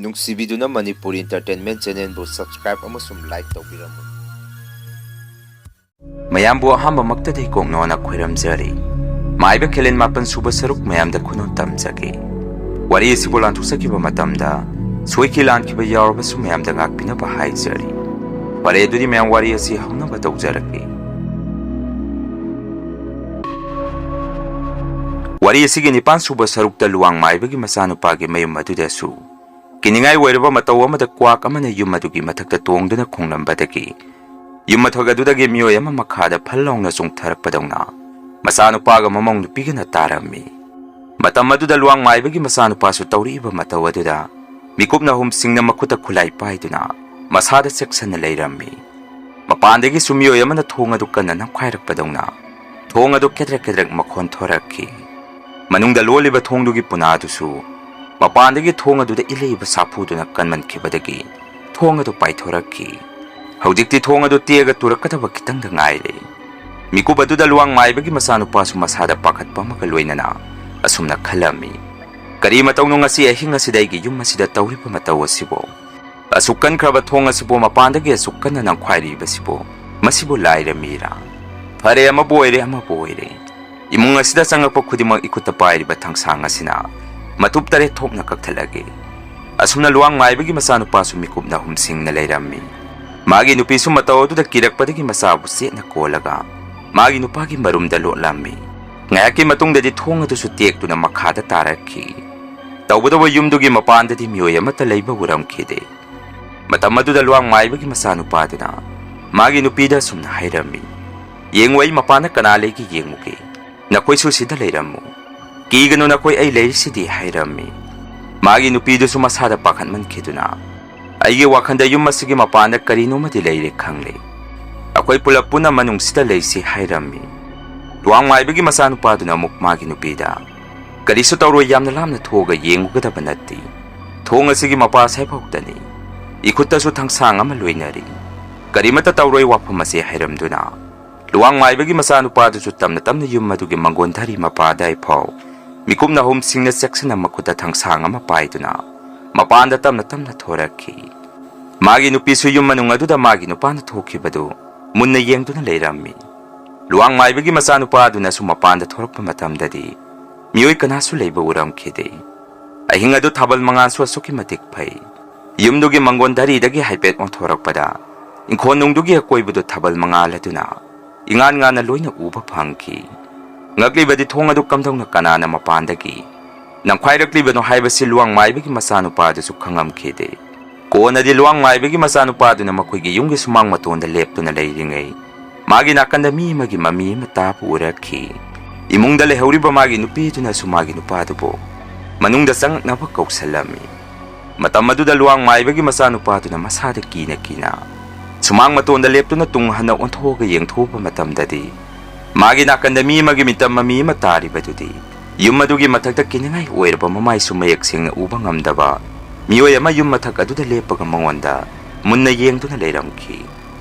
ꯅꯨꯡꯁꯤꯕꯤꯗꯨꯅ Manipuri entertainment ꯆꯦꯅꯦꯜꯕꯨ subscribe ꯑꯃꯁꯨꯡ like ꯇꯧꯕꯤꯔꯝꯃꯨ꯫ ꯃꯌꯥꯝꯕꯨ ꯑꯍꯥꯟꯕꯃꯛꯇꯗꯤ ꯀꯣꯛꯅꯣꯅ ꯈꯣꯏꯔꯝꯖꯔꯤ꯫ ꯃꯥꯏꯕ ꯈꯦꯂꯦꯟ 7 ꯁꯨꯕ ꯁꯔꯨꯛ ꯃꯌꯥꯝꯗ ꯈꯨꯅꯣ ꯇꯝꯖꯒꯦ꯫ ꯋꯥꯔꯤ ꯑꯁꯤꯕꯨ ꯂꯥꯟꯊꯣꯛꯆꯈꯤꯕ ꯃꯇꯝꯗ ꯁꯣꯏꯈꯤ ꯂꯥꯟꯈꯤꯕ ꯌꯥꯎꯔꯕꯁꯨ ꯃꯌꯥꯝꯗ ꯉꯥꯛꯄꯤꯅꯕ ꯍꯥꯏꯖꯔꯤ꯫ ꯐꯔꯦ ꯑꯗꯨꯗꯤ ꯃꯌꯥꯝ ꯋꯥꯔꯤ ꯑꯁꯤ ꯍꯧꯅꯕ ꯇꯧꯖꯔꯒꯦ꯫ ꯋꯥꯔꯤ ꯑꯁꯤꯒꯤ 9 ꯁꯨꯕ ꯁꯔꯨꯛꯇ ꯂꯨꯋꯥꯡ ꯃꯥꯏꯕꯒꯤ ꯃꯆꯥꯅꯨꯄꯥꯒꯤ ꯃꯌꯨꯝ ꯑꯗꯨꯗꯁꯨ ꯀꯤꯅꯤꯡꯉꯥꯏ ꯑꯣꯏꯔꯕ ꯃꯇꯧ ꯑꯃꯗ ꯀ꯭ꯋꯥꯛ ꯑꯃꯅ ꯌꯨꯝ ꯑꯗꯨꯒꯤ ꯃꯊꯛꯇ ꯇꯣꯡꯗꯨꯅ ꯈꯣꯡꯂꯝꯕꯗꯒꯤ ꯌꯨꯝ ꯃꯊꯛ ꯑꯗꯨꯗꯒꯤ ꯃꯤꯑꯣꯏ ꯑꯃ ꯃꯈꯥꯗ ꯐꯜ ꯂꯥꯎꯅ ꯆꯣꯡꯊꯔꯛꯄꯗꯧꯅ ꯃꯆꯥꯅꯨꯄꯥꯒ ꯃꯃꯧ ꯅꯨꯄꯤꯒꯅ ꯇꯥꯔꯝꯃꯤ꯫ ꯃꯇꯝ ꯑꯗꯨꯗ ꯂꯨꯋꯥꯡ ꯃꯥꯏꯕꯒꯤ ꯃꯆꯥꯅꯨꯄꯥꯁꯨ ꯇꯧꯔꯛꯏꯕ ꯃꯇꯧ ꯑꯗꯨꯗ ꯃꯤꯀꯨꯞ ꯅꯥꯍꯨꯝꯁꯤꯡꯅ ꯃꯈꯨꯠꯇ ꯈꯨꯠꯂꯥꯏ ꯄꯥꯏꯗꯨꯅ ꯃꯁꯥꯗ ꯆꯦꯛꯁꯟꯅ ꯂꯩꯔꯝꯃꯤ꯫ ꯃꯄꯥꯟꯗꯒꯤꯁꯨ ꯃꯤꯑꯣꯏ ꯑꯃꯅ ꯊꯣꯡ ꯑꯗꯨ ꯀꯟꯅ ꯅꯝꯈꯥꯏꯔꯛꯄꯗꯧꯅ ꯊꯣꯡ ꯑꯗꯨ ꯀꯦꯗ꯭ꯔꯦꯛ ꯀꯦꯗ꯭ꯔꯦꯛ ꯃꯈꯣꯟ ꯊꯣꯔꯛꯈꯤ꯫ ꯃꯅꯨꯡꯗ ꯂꯣꯜꯂꯤꯕ ꯊꯣꯡꯗꯨꯒꯤ ꯄꯨꯅꯥꯗꯨꯁꯨ ꯃꯄꯥꯟꯗꯒꯤ ꯊꯣꯡ ꯑꯗꯨꯗ ꯏꯜꯂꯛꯏꯕ ꯁꯥꯐꯨꯗꯨꯅ ꯀꯟꯃꯟꯈꯤꯕꯗꯒꯤ ꯊꯣꯡ ꯑꯗꯨ ꯄꯥꯏꯊꯣꯔꯛꯈꯤ꯫ ꯍꯧꯖꯤꯛꯇꯤ ꯊꯣꯡ ꯑꯗꯨ ꯇꯦꯛꯑꯒ ꯇꯨꯔꯛꯀꯗꯕ ꯈꯤꯇꯪꯗ ꯉꯥꯏꯔꯦ꯫ ꯃꯤꯀꯨꯞ ꯑꯗꯨꯗ ꯂꯨꯋꯥꯡ ꯃꯥꯏꯕꯒꯤ ꯃꯆꯥꯅꯨꯄꯥꯁꯨ ꯃꯁꯥꯗ ꯄꯥꯈꯠꯄ ꯑꯃꯒ ꯂꯣꯏꯅꯅ ꯑꯁꯨꯝꯅ ꯈꯜꯂꯝꯃꯤ, ꯀꯔꯤ ꯃꯇꯧꯅꯣ ꯉꯁꯤ ꯑꯍꯤꯡ ꯑꯁꯤꯗ ꯑꯩꯒꯤ ꯌꯨꯝ ꯑꯁꯤꯗ ꯇꯧꯔꯤꯕ ꯃꯇꯧ ꯑꯁꯤꯕꯨ? ꯑꯁꯨꯛ ꯀꯟꯈ꯭ꯔꯕ ꯊꯣꯡ ꯑꯁꯤꯕꯨ ꯃꯄꯥꯟꯗꯒꯤ ꯑꯁꯨꯛ ꯀꯟꯅ ꯅꯝꯈꯥꯏꯔꯤꯕꯁꯤꯕꯨ ꯃꯁꯤꯕꯨ ꯂꯥꯏꯔ ꯃꯤꯔꯥ? ꯐꯔꯦ, ꯑꯃꯕꯨ ꯑꯣꯏꯔꯦ ꯑꯃꯕꯨ ꯑꯣꯏꯔꯦ, ꯏꯃꯨꯡ ꯑꯁꯤꯗ ꯆꯪꯉꯛꯄ ꯈꯨꯗꯤꯡꯃꯛ ꯏꯈꯨꯠꯇ ꯄꯥꯏꯔꯤꯕ ꯊꯥꯡꯁꯥꯡ ꯑꯁꯤꯅ ꯃꯇꯨꯞ 8 ꯊꯣꯛꯅ ꯀꯛꯊꯠꯂꯒꯦ꯫ ꯑꯁꯨꯝꯅ ꯂꯨꯋꯥꯡ ꯃꯥꯏꯕꯒꯤ ꯃꯆꯥꯅꯨꯄꯥꯁꯨ ꯃꯤꯀꯨꯞ ꯅꯥꯍꯨꯝꯁꯤꯡꯅ ꯂꯩꯔꯝꯃꯤ꯫ ꯃꯥꯒꯤ ꯅꯨꯄꯤꯁꯨ ꯃꯇꯧ ꯑꯗꯨꯗ ꯀꯤꯔꯛꯄꯗꯒꯤ ꯃꯆꯥꯕꯨ ꯆꯦꯠꯅ ꯀꯣꯜꯂꯒ ꯃꯥꯒꯤ ꯅꯨꯄꯥꯒꯤ ꯃꯔꯨꯝꯗ ꯂꯣꯠꯂꯝꯃꯤ꯫ ꯉꯥꯏꯍꯥꯛꯀꯤ ꯃꯇꯨꯡꯗꯗꯤ ꯊꯣꯡ ꯑꯗꯨꯁꯨ ꯇꯦꯛꯇꯨꯅ ꯃꯈꯥꯗ ꯇꯥꯔꯛꯈꯤ꯫ ꯇꯧꯕꯇꯕꯨ ꯌꯨꯝꯗꯨꯒꯤ ꯃꯄꯥꯟꯗꯗꯤ ꯃꯤꯑꯣꯏ ꯑꯃꯠꯇ ꯂꯩꯕ ꯎꯔꯝꯈꯤꯗꯦ꯫ ꯃꯇꯝ ꯑꯗꯨꯗ ꯂꯨꯋꯥꯡ ꯃꯥꯏꯕꯒꯤ ꯃꯆꯥꯅꯨꯄꯥꯗꯨꯅ ꯃꯥꯒꯤ ꯅꯨꯄꯤꯗ ꯑꯁꯨꯝꯅ ꯍꯥꯏꯔꯝꯃꯤ, ꯌꯦꯡꯉꯨ, ꯑꯩ ꯃꯄꯥꯟꯗ ꯀꯅꯥ ꯂꯩꯒꯦ ꯌꯦꯡꯉꯨꯒꯦ, ꯅꯈꯣꯏꯁꯨ ꯁꯤꯗ ꯂꯩꯔꯝꯃꯨ, ꯀꯤꯒꯅꯨ ꯅꯈꯣꯏ ꯑꯩ ꯂꯩꯔꯤꯁꯤꯗꯤ ꯍꯥꯏꯔꯝꯃꯤ꯫ ꯃꯥꯒꯤ ꯅꯨꯄꯤꯗꯨꯁꯨ ꯃꯁꯥꯗ ꯄꯥꯈꯠꯃꯟꯈꯤꯗꯨꯅ ꯑꯩꯒꯤ ꯋꯥꯈꯟꯗ ꯌꯨꯝ ꯑꯁꯤꯒꯤ ꯃꯄꯥꯟꯗ ꯀꯔꯤꯅꯣꯃꯗꯤ ꯂꯩꯔꯦ ꯈꯪꯂꯦ, ꯑꯩꯈꯣꯏ ꯄꯨꯂꯞ ꯄꯨꯟꯅ ꯃꯅꯨꯡꯁꯤꯗ ꯂꯩꯁꯤ ꯍꯥꯏꯔꯝꯃꯤ꯫ ꯂꯨꯋꯥꯡ ꯃꯥꯏꯕꯒꯤ ꯃꯆꯥꯅꯨꯄꯥꯗꯨꯅ ꯑꯃꯨꯛ ꯃꯥꯒꯤ ꯅꯨꯄꯤꯗ, ꯀꯔꯤꯁꯨ ꯇꯧꯔꯣꯏ, ꯌꯥꯝꯅ ꯂꯥꯞꯅ ꯊꯣꯛꯑꯒ ꯌꯦꯡꯉꯨꯒꯗꯕ ꯅꯠꯇꯦ, ꯊꯣꯡ ꯑꯁꯤꯒꯤ ꯃꯄꯥ ꯁꯥꯏꯐꯥꯎꯇꯅꯤ, ꯏꯈꯨꯠꯇꯁꯨ ꯊꯥꯡꯁꯥꯡ ꯑꯃ ꯂꯣꯏꯅꯔꯤ, ꯀꯔꯤꯃꯠꯇ ꯇꯧꯔꯣꯏ ꯋꯥꯐꯝ ꯑꯁꯤ ꯍꯥꯏꯔꯝꯗꯨꯅ ꯂꯨꯋꯥꯡ ꯃꯥꯏꯕꯒꯤ ꯃꯆꯥꯅꯨꯄꯥꯗꯨꯁꯨ ꯇꯞꯅ ꯇꯞꯅ ꯌꯨꯝ ꯑꯗꯨꯒꯤ ꯃꯥꯡꯒꯣꯟꯙꯔꯤ ꯃꯄꯥ ꯑꯗꯥꯏꯐꯥꯎ ꯃꯤꯀꯨꯞ ꯅꯥꯍꯨꯝꯁꯤꯡꯅ ꯆꯦꯛꯁꯤꯟꯅ ꯃꯈꯨꯠꯇ ꯊꯥꯡꯁꯥꯡ ꯑꯃ ꯄꯥꯏꯗꯨꯅ ꯃꯄꯥꯟꯗ ꯇꯞꯅ ꯇꯞꯅ ꯊꯣꯔꯛꯈꯤ꯫ ꯃꯥꯒꯤ ꯅꯨꯄꯤꯁꯨ ꯌꯨꯝ ꯃꯅꯨꯡ ꯑꯗꯨꯗ ꯃꯥꯒꯤ ꯅꯨꯄꯥꯅ ꯊꯣꯛꯈꯤꯕꯗꯨ ꯃꯨꯟꯅ ꯌꯦꯡꯗꯨꯅ ꯂꯩꯔꯝꯃꯤ꯫ ꯂꯨꯋꯥꯡ ꯃꯥꯏꯕꯒꯤ ꯃꯆꯥꯅꯨꯄꯥꯗꯨꯅꯁꯨ ꯃꯄꯥꯟꯗ ꯊꯣꯔꯛꯄ ꯃꯇꯝꯗꯗꯤ ꯃꯤꯑꯣꯏ ꯀꯅꯥꯁꯨ ꯂꯩꯕ ꯎꯔꯝꯈꯤꯗꯦ꯫ ꯑꯍꯤꯡ ꯑꯗꯨ ꯊꯥꯕꯜ ꯃꯉꯥꯜꯁꯨ ꯑꯁꯨꯛꯀꯤ ꯃꯇꯤꯛ ꯐꯩ꯫ ꯌꯨꯝꯗꯨꯒꯤ ꯃꯥꯡꯒꯣꯟꯙꯔꯤꯗꯒꯤ ꯍꯥꯏꯐꯦꯠ ꯑꯣꯟꯊꯣꯔꯛꯄꯗ ꯏꯪꯈꯣꯜꯅꯨꯡꯗꯨꯒꯤ ꯑꯀꯣꯏꯕꯗꯨ ꯊꯥꯕꯜ ꯃꯉꯥꯜ ꯑꯗꯨꯅ ꯏꯉꯥꯟ ꯉꯥꯟꯅ ꯂꯣꯏꯅ ꯎꯕ ꯐꯪꯈꯤ꯫ ꯉꯛꯂꯤꯕꯗꯤ ꯊꯣꯡ ꯑꯗꯨ ꯀꯝꯗꯧꯅ ꯀꯅꯥꯅ ꯃꯄꯥꯟꯗꯒꯤ ꯅꯝꯈꯥꯏꯔꯛꯂꯤꯕꯅꯣ ꯍꯥꯏꯕꯁꯤ ꯂꯨꯋꯥꯡ ꯃꯥꯏꯕꯒꯤ ꯃꯆꯥꯅꯨꯄꯥꯗꯨꯁꯨ ꯈꯪꯉꯝꯈꯤꯗꯦ꯫ ꯀꯣꯟꯅꯗꯤ ꯂꯨꯋꯥꯡ ꯃꯥꯏꯕꯒꯤ ꯃꯆꯥꯅꯨꯄꯥꯗꯨꯅ ꯃꯈꯣꯏꯒꯤ ꯌꯨꯝꯒꯤ ꯁꯨꯃꯥꯡ ꯃꯇꯣꯟꯗ ꯂꯦꯞꯇꯨꯅ ꯂꯩꯔꯤꯉꯩ ꯃꯥꯒꯤ ꯅꯥꯀꯟꯗ ꯃꯤ ꯑꯃꯒꯤ ꯃꯃꯤ ꯑꯃ ꯇꯥꯕ ꯎꯔꯛꯈꯤ꯫ ꯏꯃꯨꯡꯗ ꯂꯩꯍꯧꯔꯤꯕ ꯃꯥꯒꯤ ꯅꯨꯄꯤꯗꯨꯅꯁꯨ ꯃꯥꯒꯤ ꯅꯨꯄꯥꯗꯨꯕꯨ ꯃꯅꯨꯡꯗ ꯆꯪꯉꯛꯅꯕ ꯀꯧꯁꯜꯂꯝꯃꯤ꯫ ꯃꯇꯝ ꯑꯗꯨꯗ ꯂꯨꯋꯥꯡ ꯃꯥꯏꯕꯒꯤ ꯃꯆꯥꯅꯨꯄꯥꯗꯨꯅ ꯃꯁꯥꯗ ꯀꯤꯅ ꯀꯤꯅ ꯁꯨꯃꯥꯡ ꯃꯇꯣꯟꯗ ꯂꯦꯞꯇꯨꯅ ꯇꯨꯡ ꯍꯟꯅ ꯑꯣꯟꯊꯣꯛꯑꯒ ꯌꯦꯡꯊꯣꯛꯄ ꯃꯇꯝꯗꯗꯤ ꯃꯥꯒꯤ ꯅꯥꯀꯟꯗ ꯃꯤ ꯑꯃꯒꯤ ꯃꯤꯇꯝ ꯃꯃꯤ ꯑꯃ ꯇꯥꯔꯤꯕꯗꯨꯗꯤ ꯌꯨꯝ ꯑꯗꯨꯒꯤ ꯃꯊꯛꯇ ꯀꯤꯅꯤꯡꯉꯥꯏ ꯑꯣꯏꯔꯕ ꯃꯃꯥꯏꯁꯨ ꯃꯌꯦꯛ ꯁꯦꯡꯅ ꯎꯕ ꯉꯝꯗꯕ ꯃꯤꯑꯣꯏ ꯑꯃ ꯌꯨꯝ ꯃꯊꯛ ꯑꯗꯨꯗ ꯂꯦꯞꯄꯒ ꯃꯉꯣꯟꯗ ꯃꯨꯟꯅ ꯌꯦꯡꯗꯨꯅ ꯂꯩꯔꯝꯈꯤ꯫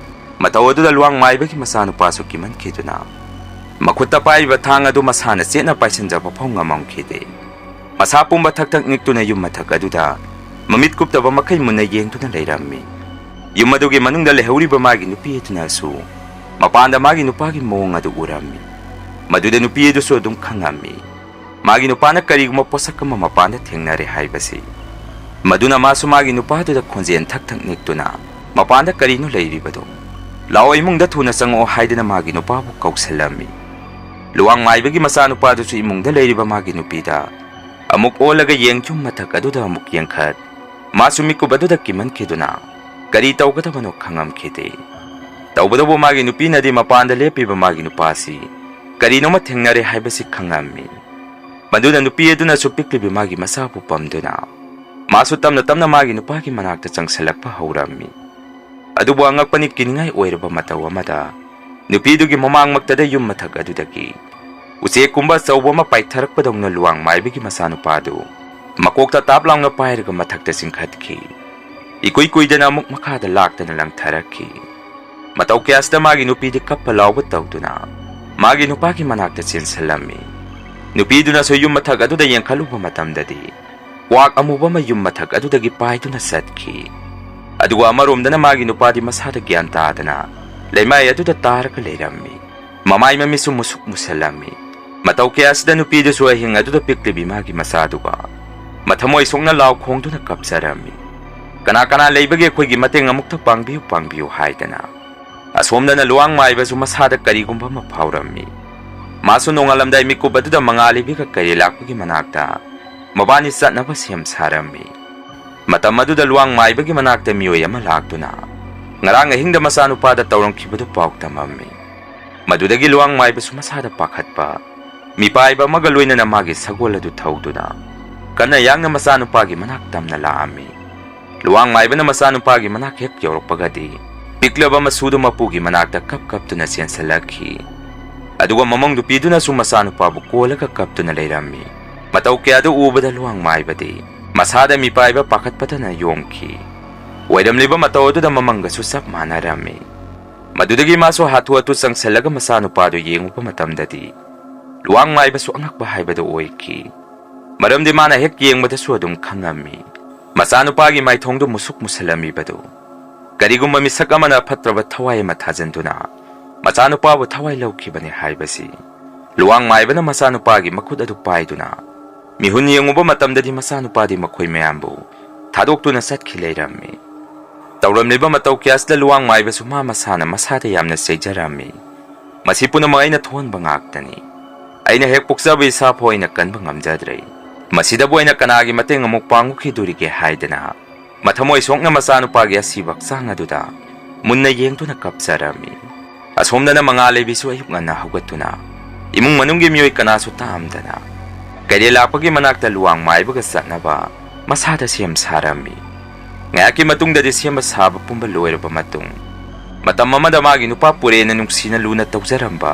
ꯃꯇꯧ ꯑꯗꯨꯗ ꯂꯨꯋꯥꯡ ꯃꯥꯏꯕꯒꯤ ꯃꯆꯥꯅꯨꯄꯥꯁꯨ ꯀꯤꯃꯟꯈꯤꯗꯨꯅ ꯃꯈꯨꯠꯇ ꯄꯥꯏꯔꯤꯕ ꯊꯥꯡ ꯑꯗꯨ ꯃꯁꯥꯅ ꯆꯦꯠꯅ ꯄꯥꯏꯁꯤꯟꯖꯕ ꯐꯥꯎ ꯉꯝꯃꯝꯈꯤꯗꯦ꯫ ꯃꯁꯥ ꯄꯨꯝꯕ ꯊꯛ ꯊꯛ ꯅꯤꯛꯇꯨꯅ ꯌꯨꯝ ꯃꯊꯛ ꯑꯗꯨꯗ ꯃꯃꯤꯠ ꯀꯨꯞꯇꯕ ꯃꯈꯩ ꯃꯨꯟꯅ ꯌꯦꯡꯗꯨꯅ ꯂꯩꯔꯝꯃꯤ꯫ ꯌꯨꯝ ꯑꯗꯨꯒꯤ ꯃꯅꯨꯡꯗ ꯂꯩꯍꯧꯔꯤꯕ ꯃꯥꯒꯤ ꯅꯨꯄꯤ ꯑꯗꯨꯅꯁꯨ ꯃꯄꯥꯟꯗ ꯃꯥꯒꯤ ꯅꯨꯄꯥꯒꯤ ꯃꯑꯣꯡ ꯑꯗꯨ ꯎꯔꯝꯃꯤ꯫ ꯃꯗꯨꯗ ꯅꯨꯄꯤ ꯑꯗꯨꯁꯨ ꯑꯗꯨꯝ ꯈꯪꯉꯝꯃꯤ ꯃꯥꯒꯤ ꯅꯨꯄꯥꯅ ꯀꯔꯤꯒꯨꯝꯕ ꯄꯣꯠꯁꯛ ꯑꯃ ꯃꯄꯥꯟꯗ ꯊꯦꯡꯅꯔꯦ ꯍꯥꯏꯕꯁꯤ꯫ ꯃꯗꯨꯅ ꯃꯥꯁꯨ ꯃꯥꯒꯤ ꯅꯨꯄꯥꯗꯨꯗ ꯈꯣꯟꯖꯦꯜ ꯊꯛ ꯊꯛ ꯅꯤꯛꯇꯨꯅ ꯃꯄꯥꯟꯗ ꯀꯔꯤꯅꯣ ꯂꯩꯔꯤꯕꯗꯣ, ꯂꯥꯛꯑꯣ ꯏꯃꯨꯡꯗ ꯊꯨꯅ ꯆꯪꯉꯛꯑꯣ ꯍꯥꯏꯗꯨꯅ ꯃꯥꯒꯤ ꯅꯨꯄꯥꯕꯨ ꯀꯧꯁꯜꯂꯝꯃꯤ꯫ ꯂꯨꯋꯥꯡ ꯃꯥꯏꯕꯒꯤ ꯃꯆꯥꯅꯨꯄꯥꯗꯨꯁꯨ ꯏꯃꯨꯡꯗ ꯂꯩꯔꯤꯕ ꯃꯥꯒꯤ ꯅꯨꯄꯤꯗ ꯑꯃꯨꯛ ꯑꯣꯜꯂꯒ ꯌꯨꯝ ꯃꯊꯛ ꯑꯗꯨꯗ ꯑꯃꯨꯛ ꯌꯦꯡꯈꯠ, ꯃꯥꯁꯨ ꯃꯤꯀꯨꯞ ꯑꯗꯨꯗ ꯀꯤꯃꯟꯈꯤꯗꯨꯅ ꯀꯔꯤ ꯇꯧꯒꯗꯕꯅꯣ ꯈꯪꯉꯝꯈꯤꯗꯦ꯫ ꯇꯧꯕꯇꯕꯨ ꯃꯥꯒꯤ ꯅꯨꯄꯤꯅꯗꯤ ꯃꯄꯥꯟꯗ ꯂꯦꯞꯄꯤꯕ ꯃꯥꯒꯤ ꯅꯨꯄꯥꯁꯤ ꯀꯔꯤꯅꯣꯃ ꯊꯦꯡꯅꯔꯦ ꯍꯥꯏꯕꯁꯤ ꯈꯪꯉꯝꯃꯤ꯫ ꯃꯗꯨꯅ ꯅꯨꯄꯤ ꯑꯗꯨꯅꯁꯨ ꯄꯤꯛꯂꯤꯕ ꯃꯥꯒꯤ ꯃꯆꯥꯕꯨ ꯄꯝꯗꯨꯅ ꯃꯥꯁꯨ ꯇꯞꯅ ꯇꯞꯅ ꯃꯥꯒꯤ ꯅꯨꯄꯥꯒꯤ ꯃꯅꯥꯛꯇ ꯆꯪꯁꯤꯜꯂꯛꯄ ꯍꯧꯔꯝꯃꯤ꯫ ꯑꯗꯨꯕꯨ ꯑꯉꯛꯄꯅꯤ, ꯀꯤꯅꯤꯡꯉꯥꯏ ꯑꯣꯏꯔꯕ ꯃꯇꯧ ꯑꯃꯗ ꯅꯨꯄꯤꯗꯨꯒꯤ ꯃꯃꯥꯡꯃꯛꯇꯗ ꯌꯨꯝ ꯃꯊꯛ ꯑꯗꯨꯗꯒꯤ ꯎꯆꯦꯛꯀꯨꯝꯕ ꯑꯆꯧꯕ ꯑꯃ ꯄꯥꯏꯊꯔꯛꯄꯗꯧꯅ ꯂꯨꯋꯥꯡ ꯃꯥꯏꯕꯒꯤ ꯃꯆꯥꯅꯨꯄꯥꯗꯨ ꯃꯀꯣꯛꯇ ꯇꯥꯞ ꯂꯥꯎꯅ ꯄꯥꯏꯔꯒ ꯃꯊꯛꯇ ꯆꯤꯡꯈꯠꯈꯤ꯫ ꯏꯀꯨꯏ ꯀꯨꯏꯗꯅ ꯑꯃꯨꯛ ꯃꯈꯥꯗ ꯂꯥꯛꯇꯅ ꯂꯪꯊꯔꯛꯈꯤ꯫ ꯃꯇꯧ ꯀꯌꯥꯁꯤꯗ ꯃꯥꯒꯤ ꯅꯨꯄꯤꯗꯤ ꯀꯞꯄ ꯂꯥꯎꯕ ꯇꯧꯗꯨꯅ ꯃꯥꯒꯤ ꯅꯨꯄꯥꯒꯤ ꯃꯅꯥꯛꯇ ꯆꯦꯟꯁꯤꯜꯂꯝꯃꯤ꯫ ꯅꯨꯄꯤꯗꯨꯅꯁꯨ ꯌꯨꯝ ꯃꯊꯛ ꯑꯗꯨꯗ ꯌꯦꯡꯈꯠꯂꯨꯕ ꯃꯇꯝꯗꯗꯤ ꯀ꯭ꯋꯥꯛ ꯑꯃꯨꯕ ꯑꯃ ꯌꯨꯝ ꯃꯊꯛ ꯑꯗꯨꯗꯒꯤ ꯄꯥꯏꯗꯨꯅ ꯆꯠꯈꯤ꯫ ꯑꯗꯨꯒ ꯑꯃꯔꯣꯝꯗꯅ ꯃꯥꯒꯤ ꯅꯨꯄꯥꯗꯤ ꯃꯁꯥꯗ ꯒ꯭ꯌꯥꯟ ꯇꯥꯗꯅ ꯂꯩꯃꯥꯏ ꯑꯗꯨꯗ ꯇꯥꯔꯒ ꯂꯩꯔꯝꯃꯤ꯫ ꯃꯃꯥꯏ ꯃꯃꯤꯠꯁꯨ ꯃꯨꯁꯨꯛ ꯃꯨꯁꯜꯂꯝꯃꯤ꯫ ꯃꯇꯧ ꯀꯌꯥꯁꯤꯗ ꯅꯨꯄꯤꯗꯨꯁꯨ ꯑꯍꯤꯡ ꯑꯗꯨꯗ ꯄꯤꯛꯂꯤꯕꯤ ꯃꯥꯒꯤ ꯃꯆꯥꯗꯨꯒ ꯃꯊꯃꯣꯏ ꯁꯣꯛꯅ ꯂꯥꯎ ꯈꯣꯡꯗꯨꯅ ꯀꯞꯆꯔꯝꯃꯤ꯫ ꯀꯅꯥ ꯀꯅꯥ ꯂꯩꯕꯒꯦ ꯑꯩꯈꯣꯏꯒꯤ ꯃꯇꯦꯡ ꯑꯃꯨꯛꯇ ꯄꯥꯡꯕꯤꯌꯨ ꯄꯥꯡꯕꯤꯌꯨ ꯍꯥꯏꯗꯅ꯫ ꯑꯁꯣꯝꯗꯅ ꯂꯨꯋꯥꯡ ꯃꯥꯏꯕꯁꯨ ꯃꯁꯥꯗ ꯀꯔꯤꯒꯨꯝꯕ ꯑꯃ ꯐꯥꯎꯔꯝꯃꯤ꯫ ꯃꯥꯁꯨ ꯅꯣꯡꯉꯥꯜꯂꯝꯗꯥꯏ ꯃꯤꯀꯨꯞ ꯑꯗꯨꯗ ꯃꯉꯥꯜꯂꯩꯕꯤꯒ ꯀꯩꯔꯦꯜ ꯂꯥꯛꯄꯒꯤ ꯃꯅꯥꯛꯇ ꯃꯕꯥꯅꯤ ꯆꯠꯅꯕ ꯁꯦꯝ ꯁꯥꯔꯝꯃꯤ꯫ ꯃꯇꯝ ꯑꯗꯨꯗ ꯂꯨꯋꯥꯡ ꯃꯥꯏꯕꯒꯤ ꯃꯅꯥꯛꯇ ꯃꯤꯑꯣꯏ ꯑꯃ ꯂꯥꯛꯇꯨꯅ ꯉꯔꯥꯡ ꯑꯍꯤꯡꯗ ꯃꯆꯥꯅꯨꯄꯥꯗ ꯇꯧꯔꯝꯈꯤꯕꯗꯨ ꯄꯥꯎ ꯇꯝꯃꯝꯃꯤ꯫ ꯃꯗꯨꯗꯒꯤ ꯂꯨꯋꯥꯡ ꯃꯥꯏꯕꯁꯨ ꯃꯁꯥꯗ ꯄꯥꯈꯠꯄ ꯃꯤꯄꯥꯏꯕ ꯑꯃꯒ ꯂꯣꯏꯅꯅ ꯃꯥꯒꯤ ꯁꯒꯣꯜ ꯑꯗꯨ ꯊꯧꯗꯨꯅ ꯀꯟꯅ ꯌꯥꯡꯅ ꯃꯆꯥꯅꯨꯄꯥꯒꯤ ꯃꯅꯥꯛ ꯇꯝꯅ ꯂꯥꯛꯑꯝꯃꯤ꯫ ꯂꯨꯋꯥꯡ ꯃꯥꯏꯕꯅ ꯃꯆꯥꯅꯨꯄꯥꯒꯤ ꯃꯅꯥꯛ ꯍꯦꯛ ꯌꯧꯔꯛꯄꯒꯗꯤ ꯄꯤꯛꯂꯕ ꯃꯁꯨꯗꯨ ꯃꯄꯨꯒꯤ ꯃꯅꯥꯛꯇ ꯀꯞ ꯀꯞꯇꯨꯅ ꯆꯦꯟꯁꯤꯜꯂꯛꯈꯤ꯫ ꯑꯗꯨꯒ ꯃꯃꯪꯗꯨ ꯄꯤꯗꯨꯅꯁꯨ ꯃꯆꯥꯅꯨꯄꯥꯕꯨ ꯀꯣꯜꯂꯒ ꯀꯞꯇꯨꯅ ꯂꯩꯔꯝꯃꯤ꯫ ꯃꯇꯧ ꯀꯌꯥꯗꯨ ꯎꯕꯗ ꯂꯨꯋꯥꯡ ꯃꯥꯏꯕꯗꯤ ꯃꯁꯥꯗ ꯃꯤꯄꯥꯏꯕ ꯄꯥꯈꯠꯄꯇꯅ ꯌꯣꯝꯈꯤ꯫ ꯑꯣꯏꯔꯝꯂꯤꯕ ꯃꯇꯧ ꯑꯗꯨꯗ ꯃꯃꯪꯒꯁꯨ ꯆꯞ ꯃꯥꯟꯅꯔꯝꯃꯤ꯫ ꯃꯗꯨꯗꯒꯤ ꯃꯥꯁꯨ ꯍꯥꯊꯨ ꯍꯥꯊꯨ ꯆꯪꯁꯤꯜꯂꯒ ꯃꯆꯥꯅꯨꯄꯥꯗꯨ ꯌꯦꯡꯉꯨꯕ ꯃꯇꯝꯗꯗꯤ ꯂꯨꯋꯥꯡ ꯃꯥꯏꯕꯁꯨ ꯑꯉꯛꯄ ꯍꯥꯏꯕꯗꯨ ꯑꯣꯏꯈꯤ꯫ ꯃꯔꯝꯗꯤ ꯃꯥꯅ ꯍꯦꯛ ꯌꯦꯡꯕꯗꯁꯨ ꯑꯗꯨꯝ ꯈꯪꯉꯝꯃꯤ ꯃꯆꯥꯅꯨꯄꯥꯒꯤ ꯃꯥꯏꯊꯣꯡꯗꯨ ꯃꯨꯁꯨꯛ ꯃꯨꯁꯜꯂꯝꯃꯤꯕꯗꯨ ꯀꯔꯤꯒꯨꯝꯕ ꯃꯤꯁꯛ ꯑꯃꯅ ꯐꯠꯇ꯭ꯔꯕ ꯊꯋꯥꯏ ꯑꯃ ꯊꯥꯖꯟꯗꯨꯅ ꯃꯆꯥꯅꯨꯄꯥꯕꯨ ꯊꯋꯥꯏ ꯂꯧꯈꯤꯕꯅꯤ ꯍꯥꯏꯕꯁꯤ꯫ ꯂꯨꯋꯥꯡ ꯃꯥꯏꯕꯅ ꯃꯆꯥꯅꯨꯄꯥꯒꯤ ꯃꯈꯨꯠ ꯑꯗꯨ ꯄꯥꯏꯗꯨꯅ ꯃꯤꯍꯨꯟ ꯌꯦꯡꯉꯨꯕ ꯃꯇꯝꯗꯗꯤ ꯃꯆꯥꯅꯨꯄꯥꯗꯤ ꯃꯈꯣꯏ ꯃꯌꯥꯝꯕꯨ ꯊꯥꯗꯣꯛꯇꯨꯅ ꯆꯠꯈꯤ ꯂꯩꯔꯝꯃꯤ꯫ ꯇꯧꯔꯝꯂꯤꯕ ꯃꯇꯧ ꯀꯌꯥꯁꯤꯗ ꯂꯨꯋꯥꯡ ꯃꯥꯏꯕꯁꯨ ꯃꯁꯥꯅ ꯃꯁꯥꯗ ꯌꯥꯝꯅ ꯆꯩꯖꯔꯝꯃꯤ꯫ ꯃꯁꯤ ꯄꯨꯝꯅꯃꯛ ꯑꯩꯅ ꯊꯣꯛꯍꯟꯕ ꯉꯥꯛꯇꯅꯤ꯫ ꯑꯩꯅ ꯍꯦꯛ ꯄꯣꯛꯆꯕ ꯏꯁꯥꯐꯥꯎ ꯑꯩꯅ ꯀꯟꯕ ꯉꯝꯖꯗ꯭ꯔꯦ꯫ ꯃꯁꯤꯗꯕꯨ ꯑꯩꯅ ꯀꯅꯥꯒꯤ ꯃꯇꯦꯡ ꯑꯃꯨꯛ ꯄꯥꯡꯉꯨꯈꯤꯗꯣꯔꯤꯒꯦ ꯍꯥꯏꯗꯅ ꯃꯊꯃꯣꯏ ꯁꯣꯛꯅ ꯃꯆꯥꯅꯨꯄꯥꯒꯤ ꯑꯁꯤꯕ ꯍꯛꯆꯥꯡ ꯑꯗꯨꯗ ꯃꯨꯟꯅ ꯌꯦꯡꯗꯨꯅ ꯀꯞꯆꯔꯝꯃꯤ꯫ ꯑꯁꯣꯝꯗꯅ ꯃꯉꯥꯜꯂꯩꯕꯤꯁꯨ ꯑꯌꯨꯛ ꯉꯟꯅ ꯍꯧꯒꯠꯇꯨꯅ ꯏꯃꯨꯡ ꯃꯅꯨꯡꯒꯤ ꯃꯤꯑꯣꯏ ꯀꯅꯥꯁꯨ ꯇꯥꯝꯗꯅ ꯀꯩꯔꯦꯜ ꯂꯥꯛꯄꯒꯤ ꯃꯅꯥꯛꯇ ꯂꯨꯋꯥꯡ ꯃꯥꯏꯕꯒ ꯆꯠꯅꯕ ꯃꯁꯥꯗ ꯁꯦꯝ ꯁꯥꯔꯝꯃꯤ꯫ ꯉꯥꯏꯍꯥꯛꯀꯤ ꯃꯇꯨꯡꯗꯗꯤ ꯁꯦꯝꯕ ꯁꯥꯕ ꯄꯨꯝꯕ ꯂꯣꯏꯔꯕ ꯃꯇꯨꯡ ꯃꯇꯝ ꯑꯃꯗ ꯃꯥꯒꯤ ꯅꯨꯄꯥ ꯄꯨꯔꯦꯅ ꯅꯨꯡꯁꯤꯅ ꯂꯨꯅ ꯇꯧꯖꯔꯝꯕ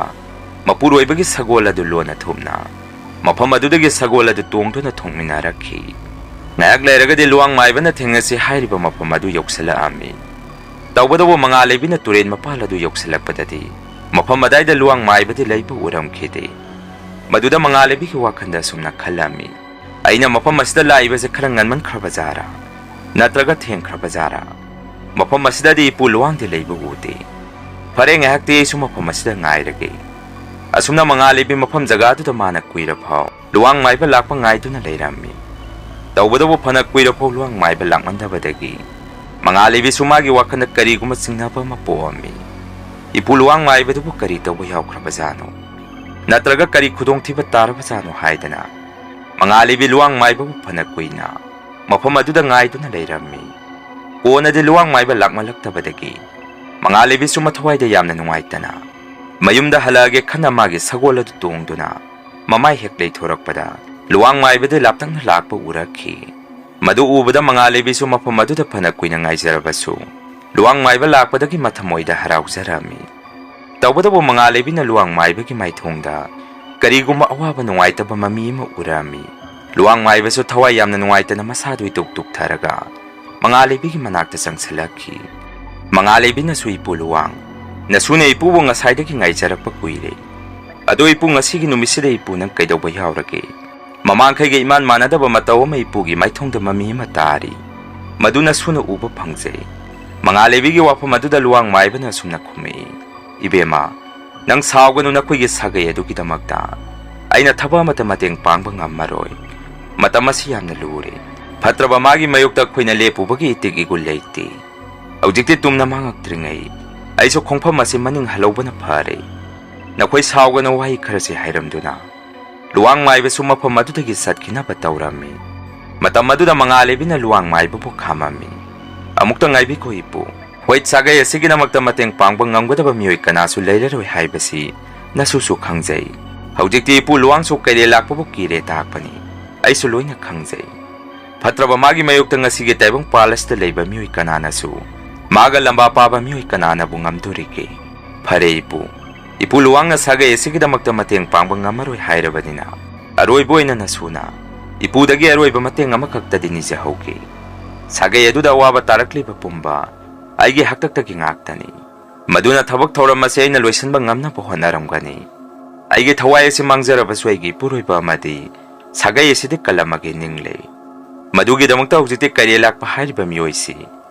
ꯃꯄꯨꯔꯣꯏꯕꯒꯤ ꯁꯒꯣꯜ ꯑꯗꯨ ꯂꯣꯟꯅ ꯊꯨꯞꯅ ꯃꯐꯝ ꯑꯗꯨꯗꯒꯤ ꯁꯒꯣꯜ ꯑꯗꯨ ꯇꯣꯡꯗꯨꯅ ꯊꯣꯡꯃꯤꯟꯅꯔꯛꯈꯤ꯫ ꯉꯥꯏꯍꯥꯛ ꯂꯩꯔꯒꯗꯤ ꯂꯨꯋꯥꯡ ꯃꯥꯏꯕꯅ ꯊꯦꯡꯅꯁꯤ ꯍꯥꯏꯔꯤꯕ ꯃꯐꯝ ꯑꯗꯨ ꯌꯧꯁꯤꯜꯂꯛꯑꯝꯃꯤ꯫ ꯇꯧꯕꯇꯕꯨ ꯃꯉꯥꯜꯂꯩꯕꯤꯅ ꯇꯨꯔꯦꯟ ꯃꯄꯥꯜ ꯑꯗꯨ ꯌꯧꯁꯤꯜꯂꯛꯄꯗꯗꯤ ꯃꯐꯝ ꯑꯗꯥꯏꯗ ꯂꯨꯋꯥꯡ ꯃꯥꯏꯕꯗꯤ ꯂꯩꯕ ꯎꯔꯝꯈꯤꯗꯦ꯫ ꯃꯗꯨꯗ ꯃꯉꯥꯜꯂꯩꯕꯤꯒꯤ ꯋꯥꯈꯜꯗ ꯑꯁꯨꯝꯅ ꯈꯜꯂꯝꯃꯤ, ꯑꯩꯅ ꯃꯐꯝ ꯑꯁꯤꯗ ꯂꯥꯛꯏꯕꯁꯦ ꯈꯔ ꯉꯟꯃꯟꯈ꯭ꯔꯕꯖꯥꯔꯥ ꯅꯠꯇ꯭ꯔꯒ ꯊꯦꯡꯈ꯭ꯔꯕꯖꯥꯔꯥ? ꯃꯐꯝ ꯑꯁꯤꯗꯗꯤ ꯏꯄꯨ ꯂꯨꯋꯥꯡꯗꯤ ꯂꯩꯕ ꯎꯗꯦ꯫ ꯐꯔꯦ, ꯉꯥꯏꯍꯥꯛꯇꯤ ꯑꯩꯁꯨ ꯃꯐꯝ ꯑꯁꯤꯗ ꯉꯥꯏꯔꯒꯦ꯫ ꯑꯁꯨꯝꯅ ꯃꯉꯥꯜꯂꯩꯕꯤ ꯃꯐꯝ ꯖꯒꯥꯗꯨꯗ ꯃꯥꯅ ꯀꯨꯏꯔꯐꯥꯎ ꯂꯨꯋꯥꯡ ꯃꯥꯏꯕ ꯂꯥꯛꯄ ꯉꯥꯏꯗꯨꯅ ꯂꯩꯔꯝꯃꯤ꯫ ꯇꯧꯕꯇꯕꯨ ꯐꯅ ꯀꯨꯏꯔꯐꯥꯎ ꯂꯨꯋꯥꯡ ꯃꯥꯏꯕ ꯂꯥꯛꯃꯟꯗꯕꯗꯒꯤ ꯃꯉꯥꯜꯂꯩꯕꯤꯁꯨ ꯃꯥꯒꯤ ꯋꯥꯈꯜꯗ ꯀꯔꯤꯒꯨꯝꯕ ꯆꯤꯡꯅꯕ ꯑꯃ ꯄꯣꯛꯑꯝꯃꯤ꯫ ꯏꯄꯨ ꯂꯨꯋꯥꯡ ꯃꯥꯏꯕꯗꯨꯕꯨ ꯀꯔꯤ ꯇꯧꯕ ꯌꯥꯎꯈ꯭ꯔꯕꯖꯥꯠꯅꯣ ꯅꯠꯇ꯭ꯔꯒ ꯀꯔꯤ ꯈꯨꯗꯣꯡꯊꯤꯕ ꯇꯥꯔꯕꯖꯥꯠꯅꯣ ꯍꯥꯏꯗꯅ ꯃꯉꯥꯜꯂꯩꯕꯤ ꯂꯨꯋꯥꯡ ꯃꯥꯏꯕꯕꯨ ꯐꯅ ꯀꯨꯏꯅ ꯃꯐꯝ ꯑꯗꯨꯗ ꯉꯥꯏꯗꯨꯅ ꯂꯩꯔꯝꯃꯤ꯫ ꯀꯣꯟꯅꯗꯤ ꯂꯨꯋꯥꯡ ꯃꯥꯏꯕ ꯂꯥꯛꯃꯜꯂꯛꯇꯕꯗꯒꯤ ꯃꯉꯥꯜꯂꯩꯕꯤꯁꯨ ꯃꯊꯋꯥꯏꯗ ꯌꯥꯝꯅ ꯅꯨꯡꯉꯥꯏꯇꯅ ꯃꯌꯨꯝꯗ ꯍꯜꯂꯛꯑꯒꯦ ꯈꯟꯅ ꯃꯥꯒꯤ ꯁꯒꯣꯜ ꯑꯗꯨ ꯇꯣꯡꯗꯨꯅ ꯃꯃꯥꯏ ꯍꯦꯛ ꯂꯩꯊꯣꯔꯛꯄꯗ ꯂꯨꯋꯥꯡ ꯃꯥꯏꯕꯗ ꯂꯥꯞꯇꯛꯅ ꯂꯥꯛꯄ ꯎꯔꯛꯈꯤ꯫ ꯃꯗꯨ ꯎꯕꯗ ꯃꯉꯥꯜꯂꯩꯕꯤꯁꯨ ꯃꯐꯝ ꯑꯗꯨꯗ ꯐꯅ ꯀꯨꯏꯅ ꯉꯥꯏꯖꯔꯕꯁꯨ ꯂꯨꯋꯥꯡ ꯃꯥꯏꯕ ꯂꯥꯛꯄꯗꯒꯤ ꯃꯊꯃꯣꯏꯗ ꯍꯔꯥꯎꯖꯔꯝꯃꯤ꯫ ꯇꯧꯕꯇꯕꯨ ꯃꯉꯥꯜꯂꯩꯕꯤꯅ ꯂꯨꯋꯥꯡ ꯃꯥꯏꯕꯒꯤ ꯃꯥꯏꯊꯣꯡꯗ ꯀꯔꯤꯒꯨꯝꯕ ꯑꯋꯥꯕ ꯅꯨꯡꯉꯥꯏꯇꯕ ꯃꯃꯤ ꯑꯃ ꯎꯔꯝꯃꯤ꯫ ꯂꯨꯋꯥꯡ ꯃꯥꯏꯕꯁꯨ ꯊꯋꯥꯏ ꯌꯥꯝꯅ ꯅꯨꯡꯉꯥꯏꯇꯅ ꯃꯁꯥꯗꯨ ꯏꯇꯨꯛ ꯇꯨꯛꯊꯔꯒ ꯃꯉꯥꯜꯂꯩꯕꯤꯒꯤ ꯃꯅꯥꯛꯇ ꯆꯪꯁꯤꯜꯂꯛꯈꯤ꯫ ꯃꯉꯥꯜꯂꯩꯕꯤꯅꯁꯨ, ꯏꯄꯨ ꯂꯨꯋꯥꯡ, ꯅꯁꯨꯅ ꯏꯄꯨꯕꯨ ꯉꯁꯥꯏꯗꯒꯤ ꯉꯥꯏꯖꯔꯛꯄ ꯀꯨꯏꯔꯦ꯫ ꯑꯗꯣ ꯏꯄꯨ, ꯉꯁꯤꯒꯤ ꯅꯨꯃꯤꯠꯁꯤꯗ ꯏꯄꯨ ꯅꯪ ꯀꯩꯗꯧꯕ ꯌꯥꯎꯔꯒꯦ? ꯃꯃꯥꯡꯈꯩꯒ ꯏꯃꯥꯟ ꯃꯥꯟꯅꯗꯕ ꯃꯇꯧ ꯑꯃ ꯏꯄꯨꯒꯤ ꯃꯥꯏꯊꯣꯡꯗ ꯃꯃꯤ ꯑꯃ ꯇꯥꯔꯤ꯫ ꯃꯗꯨ ꯅꯁꯨꯅ ꯎꯕ ꯐꯪꯖꯩ꯫ ꯃꯉꯥꯜꯂꯩꯕꯤꯒꯤ ꯋꯥꯐꯝ ꯑꯗꯨꯗ ꯂꯨꯋꯥꯡ ꯃꯥꯏꯕꯅ ꯑꯁꯨꯝꯅ ꯈꯨꯝꯃꯛꯏ, ꯏꯕꯦꯝꯃ, ꯅꯪ ꯁꯥꯎꯒꯅꯨ ꯅꯈꯣꯏꯒꯤ ꯁꯥꯒꯩ ꯑꯗꯨꯒꯤꯗꯃꯛꯇ ꯑꯩꯅ ꯊꯕꯛ ꯑꯃꯠꯇ ꯃꯇꯦꯡ ꯄꯥꯡꯕ ꯉꯝꯃꯔꯣꯏ꯫ ꯃꯇꯝ ꯑꯁꯤ ꯌꯥꯝꯅ ꯂꯨꯔꯦ꯫ ꯐꯠꯇ꯭ꯔꯕ ꯃꯥꯒꯤ ꯃꯥꯌꯣꯛꯇ ꯑꯩꯈꯣꯏꯅ ꯂꯦꯞꯄꯨꯕꯒꯤ ꯏꯇꯤꯛ ꯏꯒꯨꯜ ꯂꯩꯇꯦ꯫ ꯍꯧꯖꯤꯛꯇꯤ ꯇꯨꯝꯅ ꯃꯥꯡꯉꯛꯇ꯭ꯔꯤꯉꯩ ꯑꯩꯁꯨ ꯈꯣꯡꯐꯝ ꯑꯁꯤ ꯃꯅꯤꯡ ꯍꯜꯍꯧꯕꯅ ꯐꯔꯦ꯫ ꯅꯈꯣꯏ ꯁꯥꯎꯒꯅ ꯋꯥꯍꯩ ꯈꯔꯁꯤ ꯍꯥꯏꯔꯝꯗꯨꯅ ꯂꯨꯋꯥꯡ ꯃꯥꯏꯕꯁꯨ ꯃꯐꯝ ꯑꯗꯨꯗꯒꯤ ꯆꯠꯈꯤꯅꯕ ꯇꯧꯔꯝꯃꯤ꯫ ꯃꯇꯝ ꯑꯗꯨꯗ ꯃꯉꯥꯜꯂꯩꯕꯤꯅ ꯂꯨꯋꯥꯡ ꯃꯥꯏꯕꯕꯨ ꯈꯥꯝꯃꯝꯃꯤ, ꯑꯃꯨꯛꯇ ꯉꯥꯏꯕꯤꯈꯣ ꯏꯄꯨ꯫ ꯍꯣꯏ, ꯁꯥꯒꯩ ꯑꯁꯤꯒꯤꯗꯃꯛꯇ ꯃꯇꯦꯡ ꯄꯥꯡꯕ ꯉꯝꯒꯗꯕ ꯃꯤꯑꯣꯏ ꯀꯅꯥꯁꯨ ꯂꯩꯔꯔꯣꯏ ꯍꯥꯏꯕꯁꯤ ꯅꯁꯨꯁꯨ ꯈꯪꯖꯩ꯫ ꯍꯧꯖꯤꯛꯇꯤ ꯏꯄꯨ ꯂꯨꯋꯥꯡꯁꯨ ꯀꯩꯔꯦꯜ ꯂꯥꯛꯄꯕꯨ ꯀꯤꯔꯦ ꯇꯥꯛꯄꯅꯤ꯫ ꯑꯩꯁꯨ ꯂꯣꯏꯅ ꯈꯪꯖꯩ꯫ ꯐꯠꯇ꯭ꯔꯕ ꯃꯥꯒꯤ ꯃꯥꯌꯣꯛꯇ ꯉꯁꯤꯒꯤ ꯇꯥꯏꯕꯪꯄꯥꯜ ꯑꯁꯤꯗ ꯂꯩꯕ ꯃꯤꯑꯣꯏ ꯀꯅꯥꯅꯁꯨ ꯃꯥꯒ ꯂꯝꯕꯥ ꯄꯥꯕ ꯃꯤꯑꯣꯏ ꯀꯅꯥꯅꯕꯨ ꯉꯝꯗꯣꯔꯤꯒꯦ? ꯐꯔꯦ ꯏꯄꯨ, ꯏꯄꯨ ꯂꯨꯋꯥꯡꯅ ꯁꯥꯒꯩ ꯑꯁꯤꯒꯤꯗꯃꯛꯇ ꯃꯇꯦꯡ ꯄꯥꯡꯕ ꯉꯝꯃꯔꯣꯏ ꯍꯥꯏꯔꯕꯅꯤꯅ ꯑꯔꯣꯏꯕ ꯑꯣꯏꯅ ꯅꯁꯨꯅ ꯏꯄꯨꯗꯒꯤ ꯑꯔꯣꯏꯕ ꯃꯇꯦꯡ ꯑꯃꯈꯛꯇꯗꯤ ꯅꯤꯖꯍꯧꯒꯦ꯫ ꯁꯥꯒꯩ ꯑꯗꯨꯗ ꯑꯋꯥꯕ ꯇꯥꯔꯛꯂꯤꯕ ꯄꯨꯝꯕ ꯑꯩꯒꯤ ꯍꯥꯛꯇꯛꯇꯒꯤ ꯉꯥꯛꯇꯅꯤ꯫ ꯃꯗꯨꯅ ꯊꯕꯛ ꯊꯧꯔꯝ ꯑꯁꯤ ꯑꯩꯅ ꯂꯣꯏꯁꯤꯟꯕ ꯉꯝꯅꯕ ꯍꯣꯠꯅꯔꯝꯒꯅꯤ꯫ ꯑꯩꯒꯤ ꯊꯋꯥꯏ ꯑꯁꯤ ꯃꯥꯡꯖꯔꯕꯁꯨ ꯑꯩꯒꯤ ꯏꯄꯨꯔꯣꯏꯕ ꯑꯃꯗꯤ ꯁꯥꯒꯩ ꯑꯁꯤꯗꯤ ꯀꯜꯂꯝꯃꯒꯦ ꯅꯤꯡꯂꯦ꯫ ꯃꯗꯨꯒꯤꯗꯃꯛꯇ ꯍꯧꯖꯤꯛꯇꯤ ꯀꯩꯔꯦꯜ ꯂꯥꯛꯄ ꯍꯥꯏꯔꯤꯕ ꯃꯤꯑꯣꯏꯁꯤ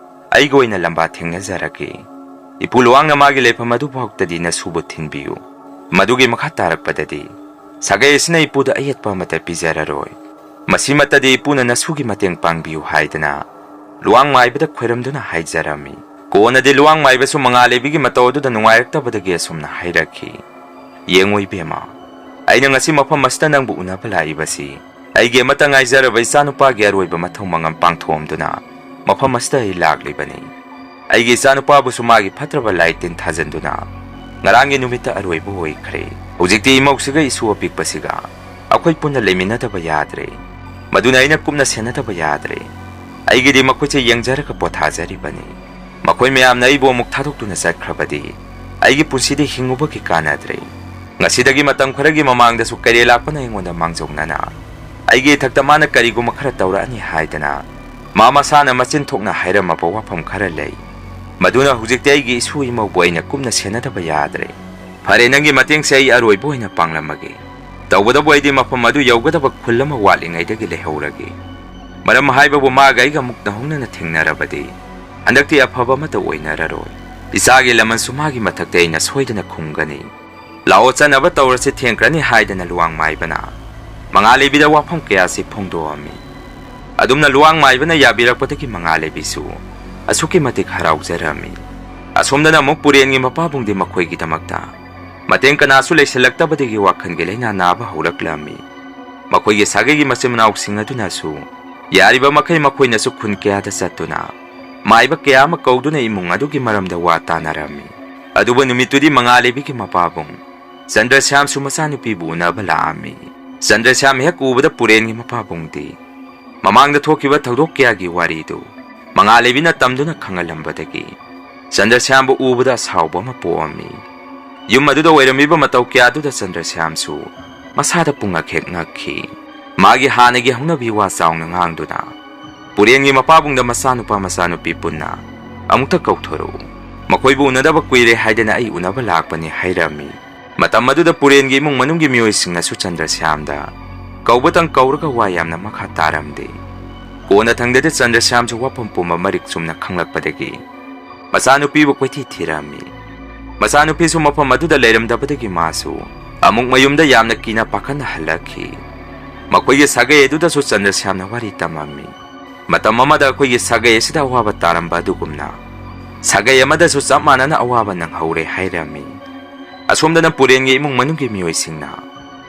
ꯑꯩꯒ ꯑꯣꯏꯅ ꯂꯝꯕꯥ ꯊꯦꯡꯅꯖꯔꯒꯦ꯫ ꯏꯄꯨ ꯂꯨꯋꯥꯡꯅ ꯃꯥꯒꯤ ꯂꯩꯐꯝ ꯑꯗꯨꯐꯥꯎꯇꯗꯤ ꯅꯁꯨꯕꯨ ꯊꯤꯟꯕꯤꯌꯨ꯫ ꯃꯗꯨꯒꯤ ꯃꯈꯥ ꯇꯥꯔꯛꯄꯗꯗꯤ ꯁꯥꯒꯩ ꯑꯁꯤꯅ ꯏꯄꯨꯗ ꯑꯌꯦꯠꯄ ꯑꯃꯠꯇ ꯄꯤꯖꯔꯔꯣꯏ꯫ ꯃꯁꯤꯃꯠꯇꯗꯤ ꯏꯄꯨꯅ ꯅꯁꯨꯒꯤ ꯃꯇꯦꯡ ꯄꯥꯡꯕꯤꯌꯨ ꯍꯥꯏꯗꯅ ꯂꯨꯋꯥꯡ ꯃꯥꯏꯕꯗ ꯈꯣꯏꯔꯝꯗꯨꯅ ꯍꯥꯏꯖꯔꯝꯃꯤ꯫ ꯀꯣꯟꯅꯗꯤ ꯂꯨꯋꯥꯡ ꯃꯥꯏꯕꯁꯨ ꯃꯉꯥꯜꯂꯩꯕꯤꯒꯤ ꯃꯇꯧ ꯑꯗꯨꯗ ꯅꯨꯡꯉꯥꯏꯔꯛꯇꯕꯗꯒꯤ ꯑꯁꯨꯝꯅ ꯍꯥꯏꯔꯛꯈꯤ꯫ ꯌꯦꯡꯉꯨ ꯏꯕꯦꯝꯃ, ꯑꯩꯅ ꯉꯁꯤ ꯃꯐꯝ ꯑꯁꯤꯗ ꯅꯪꯕꯨ ꯎꯅꯕ ꯂꯥꯛꯏꯕꯁꯤ ꯑꯩꯒꯤ ꯑꯃꯠꯇ ꯉꯥꯏꯖꯔꯕ ꯏꯆꯥꯅꯨꯄꯥꯒꯤ ꯑꯔꯣꯏꯕ ꯃꯊꯧ ꯃꯉꯝ ꯄꯥꯡꯊꯣꯛꯑꯝꯗꯨꯅ ꯃꯐꯝ ꯑꯁꯤꯗ ꯑꯩ ꯂꯥꯛꯂꯤꯕꯅꯤ꯫ ꯑꯩꯒꯤ ꯏꯆꯥꯅꯨꯄꯥꯕꯨꯁꯨ ꯃꯥꯒꯤ ꯐꯠꯇ꯭ꯔꯕ ꯂꯥꯏ ꯇꯤꯟ ꯊꯥꯖꯟꯗꯨꯅ ꯉꯔꯥꯡꯒꯤ ꯅꯨꯃꯤꯠꯇ ꯑꯔꯣꯏꯕ ꯑꯣꯏꯈ꯭ꯔꯦ꯫ ꯍꯧꯖꯤꯛꯇꯤ ꯏꯃꯧꯁꯤꯒ ꯏꯁꯨ ꯑꯄꯤꯛꯄꯁꯤꯒ ꯑꯩꯈꯣꯏ ꯄꯨꯟꯅ ꯂꯩꯃꯤꯟꯅꯗꯕ ꯌꯥꯗ꯭ꯔꯦ꯫ ꯃꯗꯨꯅ ꯑꯩꯅ ꯀꯨꯞꯅ ꯁꯦꯟꯅꯗꯕ ꯌꯥꯗ꯭ꯔꯦ꯫ ꯑꯩꯒꯤꯗꯤ ꯃꯈꯣꯏꯁꯦ ꯌꯦꯡꯖꯔꯒ ꯄꯣꯊꯥꯖꯔꯤꯕꯅꯤ꯫ ꯃꯈꯣꯏ ꯃꯌꯥꯝꯅ ꯑꯩꯕꯨ ꯑꯃꯨꯛ ꯊꯥꯗꯣꯛꯇꯨꯅ ꯆꯠꯈ꯭ꯔꯕꯗꯤ ꯑꯩꯒꯤ ꯄꯨꯟꯁꯤꯗ ꯍꯤꯡꯉꯨꯕꯒꯤ ꯀꯥꯟꯅꯗ꯭ꯔꯦ꯫ ꯉꯁꯤꯗꯒꯤ ꯃꯇꯝ ꯈꯔꯒꯤ ꯃꯃꯥꯡꯗꯁꯨ ꯀꯩꯔꯦꯜ ꯂꯥꯛꯄꯅ ꯑꯩꯉꯣꯟꯗ ꯃꯥꯡꯖꯧꯅꯅ ꯑꯩꯒꯤ ꯏꯊꯛꯇ ꯃꯥꯅ ꯀꯔꯤꯒꯨꯝꯕ ꯈꯔ ꯇꯧꯔꯛꯑꯅꯤ ꯍꯥꯏꯗꯅ ꯃꯥ ꯃꯁꯥꯅ ꯃꯆꯤꯟ ꯊꯣꯛꯅ ꯍꯥꯏꯔꯝꯃꯕ ꯋꯥꯐꯝ ꯈꯔ ꯂꯩ꯫ ꯃꯗꯨꯅ ꯍꯧꯖꯤꯛꯇꯤ ꯑꯩꯒꯤ ꯏꯁꯨ ꯏꯃꯧꯕꯨ ꯑꯩꯅ ꯀꯨꯞꯅ ꯁꯦꯟꯅꯗꯕ ꯌꯥꯗ꯭ꯔꯦ꯫ ꯐꯔꯦ, ꯅꯪꯒꯤ ꯃꯇꯦꯡꯁꯦ ꯑꯩ ꯑꯔꯣꯏꯕ ꯑꯣꯏꯅ ꯄꯥꯡꯂꯝꯃꯒꯦ꯫ ꯇꯧꯕꯇꯕꯨ ꯑꯩꯗꯤ ꯃꯐꯝ ꯑꯗꯨ ꯌꯧꯒꯗꯕ ꯈꯨꯜ ꯑꯃ ꯋꯥꯠꯂꯤꯉꯩꯗꯒꯤ ꯂꯩꯍꯧꯔꯒꯦ꯫ ꯃꯔꯝ ꯍꯥꯏꯕꯕꯨ ꯃꯥꯒ ꯑꯩꯒ ꯑꯃꯨꯛ ꯅꯧꯍꯧꯅꯅ ꯊꯦꯡꯅꯔꯕꯗꯤ ꯍꯟꯗꯛꯇꯤ ꯑꯐꯕ ꯑꯃꯠꯇ ꯑꯣꯏꯅꯔꯔꯣꯏ꯫ ꯏꯆꯥꯒꯤ ꯂꯃꯟꯁꯨ ꯃꯥꯒꯤ ꯃꯊꯛꯇ ꯑꯩꯅ ꯁꯣꯏꯗꯅ ꯈꯨꯝꯒꯅꯤ꯫ ꯂꯥꯛꯑꯣ ꯆꯠꯅꯕ ꯇꯧꯔꯁꯤ ꯊꯦꯡꯈ꯭ꯔꯅꯤ ꯍꯥꯏꯗꯅ ꯂꯨꯋꯥꯡ ꯃꯥꯏꯕꯅ ꯃꯉꯥꯜꯂꯩꯕꯤꯗ ꯋꯥꯐꯝ ꯀꯌꯥꯁꯤ ꯐꯣꯡꯗꯣꯛꯑꯝꯃꯤ꯫ ꯑꯗꯨꯝꯅ ꯂꯨꯋꯥꯡ ꯃꯥꯏꯕꯅ ꯌꯥꯕꯤꯔꯛꯄꯗꯒꯤ ꯃꯉꯥꯜꯂꯩꯕꯤꯁꯨ ꯑꯁꯨꯛꯀꯤ ꯃꯇꯤꯛ ꯍꯔꯥꯎꯖꯔꯝꯃꯤ꯫ ꯑꯁꯣꯝꯗꯅ ꯑꯃꯨꯛ ꯄꯨꯔꯦꯟꯒꯤ ꯃꯄꯥꯕꯨꯡꯗꯤ ꯃꯈꯣꯏꯒꯤꯗꯃꯛꯇ ꯃꯇꯦꯡ ꯀꯅꯥꯁꯨ ꯂꯩꯁꯤꯜꯂꯛꯇꯕꯗꯒꯤ ꯋꯥꯈꯜꯒꯤ ꯂꯩꯅꯥ ꯅꯥꯕ ꯍꯧꯔꯛꯂꯝꯃꯤ꯫ ꯃꯈꯣꯏꯒꯤ ꯁꯥꯒꯩꯒꯤ ꯃꯆꯤꯟ ꯃꯅꯥꯎꯁꯤꯡ ꯑꯗꯨꯅꯁꯨ ꯌꯥꯔꯤꯕ ꯃꯈꯩ ꯃꯈꯣꯏꯅꯁꯨ ꯈꯨꯟ ꯀꯌꯥꯗ ꯆꯠꯇꯨꯅ ꯃꯥꯏꯕ ꯀꯌꯥ ꯑꯃ ꯀꯧꯗꯨꯅ ꯏꯃꯨꯡ ꯑꯗꯨꯒꯤ ꯃꯔꯝꯗ ꯋꯥ ꯇꯥꯅꯔꯝꯃꯤ꯫ ꯑꯗꯨꯕꯨ ꯅꯨꯃꯤꯠꯇꯨꯗꯤ ꯃꯉꯥꯜꯂꯩꯕꯤꯒꯤ ꯃꯄꯥꯕꯨꯡ ꯆꯟꯗ꯭ꯔꯁ꯭ꯌꯥꯝꯁꯨ ꯃꯆꯥꯅꯨꯄꯤꯕꯨ ꯎꯅꯕ ꯂꯥꯛꯑꯝꯃꯤ꯫ ꯆꯟꯗ꯭ꯔꯁ꯭ꯌꯥꯝ ꯍꯦꯛ ꯎꯕꯗ ꯄꯨꯔꯦꯟꯒꯤ ꯃꯄꯥꯕꯨꯡꯗꯤ ꯃꯃꯥꯡꯗ ꯊꯣꯛꯈꯤꯕ ꯊꯧꯗꯣꯛ ꯀꯌꯥꯒꯤ ꯋꯥꯔꯤꯗꯨ ꯃꯉꯥꯜꯂꯩꯕꯤꯅ ꯇꯝꯗꯨꯅ ꯈꯪꯍꯜꯂꯝꯕꯗꯒꯤ ꯆꯟꯗ꯭ꯔꯁ꯭ꯌꯥꯝꯕꯨ ꯎꯕꯗ ꯑꯁꯥꯎꯕ ꯑꯃ ꯄꯣꯛꯑꯝꯃꯤ꯫ ꯌꯨꯝ ꯑꯗꯨꯗ ꯑꯣꯏꯔꯝꯃꯤꯕ ꯃꯇꯧ ꯀꯌꯥꯗꯨꯗ ꯆꯟꯗ꯭ꯔꯁ꯭ꯌꯥꯝꯁꯨ ꯃꯁꯥꯗ ꯄꯨꯡꯉꯛ ꯍꯦꯛ ꯉꯛꯈꯤ꯫ ꯃꯥꯒꯤ ꯍꯥꯟꯅꯒꯤ ꯍꯧꯅꯕꯤ ꯋꯥ ꯆꯥꯎꯅ ꯉꯥꯡꯗꯨꯅ ꯄꯨꯔꯦꯟꯒꯤ ꯃꯄꯥꯕꯨꯡꯗ ꯃꯆꯥꯅꯨꯄꯥ ꯃꯆꯥꯅꯨꯄꯤ ꯄꯨꯟꯅ ꯑꯃꯨꯛꯇ ꯀꯧꯊꯣꯔꯛꯎ, ꯃꯈꯣꯏꯕꯨ ꯎꯅꯗꯕ ꯀꯨꯏꯔꯦ ꯍꯥꯏꯗꯅ ꯑꯩ ꯎꯅꯕ ꯂꯥꯛꯄꯅꯤ ꯍꯥꯏꯔꯝꯃꯤ꯫ ꯃꯇꯝ ꯑꯗꯨꯗ ꯄꯨꯔꯦꯟꯒꯤ ꯏꯃꯨꯡ ꯃꯅꯨꯡꯒꯤ ꯃꯤꯑꯣꯏꯁꯤꯡꯅꯁꯨ ꯆꯟꯗ꯭ꯔꯁ꯭ꯌꯥꯝꯗ ꯀꯧꯕꯇꯪ ꯀꯧꯔꯒ ꯋꯥ ꯌꯥꯝꯅ ꯃꯈꯥ ꯇꯥꯔꯝꯗꯦ꯫ ꯀꯣꯟꯅ ꯊꯪꯗꯗꯤ ꯆꯟꯗ꯭ꯔꯁ꯭ꯌꯥꯝꯁꯨ ꯋꯥꯐꯝ ꯄꯨꯝꯕ ꯃꯔꯤꯛ ꯆꯨꯝꯅ ꯈꯪꯂꯛꯄꯗꯒꯤ ꯃꯆꯥꯅꯨꯄꯤꯕꯨ ꯀꯣꯏꯊꯤ ꯊꯤꯔꯝꯃꯤ꯫ ꯃꯆꯥꯅꯨꯄꯤꯁꯨ ꯃꯐꯝ ꯑꯗꯨꯗ ꯂꯩꯔꯝꯗꯕꯗꯒꯤ ꯃꯥꯁꯨ ꯑꯃꯨꯛ ꯃꯌꯨꯝꯗ ꯌꯥꯝꯅ ꯀꯤꯅ ꯄꯥꯈꯠꯅ ꯍꯜꯂꯛꯈꯤ꯫ ꯃꯈꯣꯏꯒꯤ ꯁꯥꯒꯩ ꯑꯗꯨꯗꯁꯨ ꯆꯟꯗ꯭ꯔꯁ꯭ꯌꯥꯝꯅ ꯋꯥꯔꯤ ꯇꯝꯃꯝꯃꯤ꯫ ꯃꯇꯝ ꯑꯃꯗ ꯑꯩꯈꯣꯏꯒꯤ ꯁꯥꯒꯩ ꯑꯁꯤꯗ ꯑꯋꯥꯕ ꯇꯥꯔꯝꯕ ꯑꯗꯨꯒꯨꯝꯅ ꯁꯥꯒꯩ ꯑꯃꯗꯁꯨ ꯆꯞ ꯃꯥꯟꯅꯅ ꯑꯋꯥꯕ ꯅꯪꯍꯧꯔꯦ ꯍꯥꯏꯔꯝꯃꯤ꯫ ꯑꯁꯣꯝꯗꯅ ꯄꯨꯔꯦꯟꯒꯤ ꯏꯃꯨꯡ ꯃꯅꯨꯡꯒꯤ ꯃꯤꯑꯣꯏꯁꯤꯡꯅ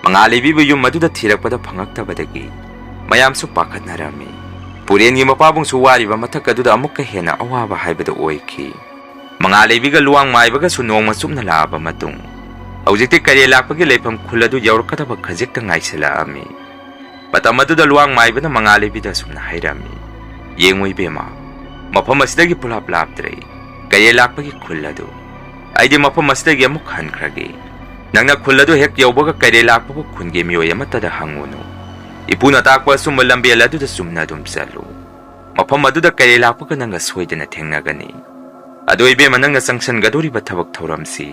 ꯃꯉꯥꯜꯂꯩꯕꯤꯕꯨ ꯌꯨꯝ ꯑꯗꯨꯗ ꯊꯤꯔꯛꯄꯗ ꯐꯪꯉꯛꯇꯕꯗꯒꯤ ꯃꯌꯥꯝꯁꯨ ꯄꯥꯈꯠꯅꯔꯝꯃꯤ꯫ ꯄꯨꯔꯦꯟꯒꯤ ꯃꯄꯥꯕꯨꯡꯁꯨ ꯋꯥꯔꯤꯕ ꯃꯊꯛ ꯑꯗꯨꯗ ꯑꯃꯨꯛꯀ ꯍꯦꯟꯅ ꯑꯋꯥꯕ ꯍꯥꯏꯕꯗꯨ ꯑꯣꯏꯈꯤ꯫ ꯃꯉꯥꯜꯂꯩꯕꯤꯒ ꯂꯨꯋꯥꯡ ꯃꯥꯏꯕꯒꯁꯨ ꯅꯣꯡꯃ ꯆꯨꯞꯅ ꯂꯥꯛꯑꯕ ꯃꯇꯨꯡ ꯍꯧꯖꯤꯛꯇꯤ ꯀꯩꯔꯦꯜ ꯂꯥꯛꯄꯒꯤ ꯂꯩꯐꯝ ꯈꯨꯜ ꯑꯗꯨ ꯌꯧꯔꯛꯀꯗꯕ ꯈꯖꯤꯛꯇ ꯉꯥꯏꯁꯤꯜꯂꯛꯑꯝꯃꯤ꯫ ꯃꯇꯝ ꯑꯗꯨꯗ ꯂꯨꯋꯥꯡ ꯃꯥꯏꯕꯅ ꯃꯉꯥꯜꯂꯩꯕꯤꯗ ꯑꯁꯨꯝꯅ ꯍꯥꯏꯔꯝꯃꯤ꯫ ꯌꯦꯡꯉꯨ ꯏꯕꯦꯝꯃ, ꯃꯐꯝ ꯑꯁꯤꯗꯒꯤ ꯄꯨꯂꯥꯞ ꯂꯥꯞꯇ꯭ꯔꯦ ꯀꯩꯔꯦꯜ ꯂꯥꯛꯄꯒꯤ ꯈꯨꯜ ꯑꯗꯨ꯫ ꯑꯩꯗꯤ ꯃꯐꯝ ꯑꯁꯤꯗꯒꯤ ꯑꯃꯨꯛ ꯍꯟꯈ꯭ꯔꯒꯦ꯫ ꯅꯪꯅ ꯈꯨꯜ ꯑꯗꯨ ꯍꯦꯛ ꯌꯧꯕꯒ ꯀꯩꯔꯦꯜ ꯂꯥꯛꯄꯕꯨ ꯈꯨꯟꯒꯤ ꯃꯤꯑꯣꯏ ꯑꯃꯠꯇꯗ ꯍꯪꯉꯨꯅꯨ꯫ ꯏꯄꯨꯅ ꯇꯥꯛꯄ ꯑꯆꯨꯝꯕ ꯂꯝꯕꯦꯜ ꯑꯗꯨꯗ ꯆꯨꯝꯅ ꯑꯗꯨꯝ ꯆꯠꯂꯨ꯫ ꯃꯐꯝ ꯑꯗꯨꯗ ꯀꯩꯔꯦꯜ ꯂꯥꯛꯄꯒ ꯅꯪꯒ ꯁꯣꯏꯗꯅ ꯊꯦꯡꯅꯒꯅꯤ꯫ ꯑꯗꯣ ꯏꯕꯦꯝꯃ, ꯅꯪꯅ ꯆꯪꯁꯟꯒꯗꯧꯔꯤꯕ ꯊꯕꯛ ꯊꯧꯔꯝꯁꯤ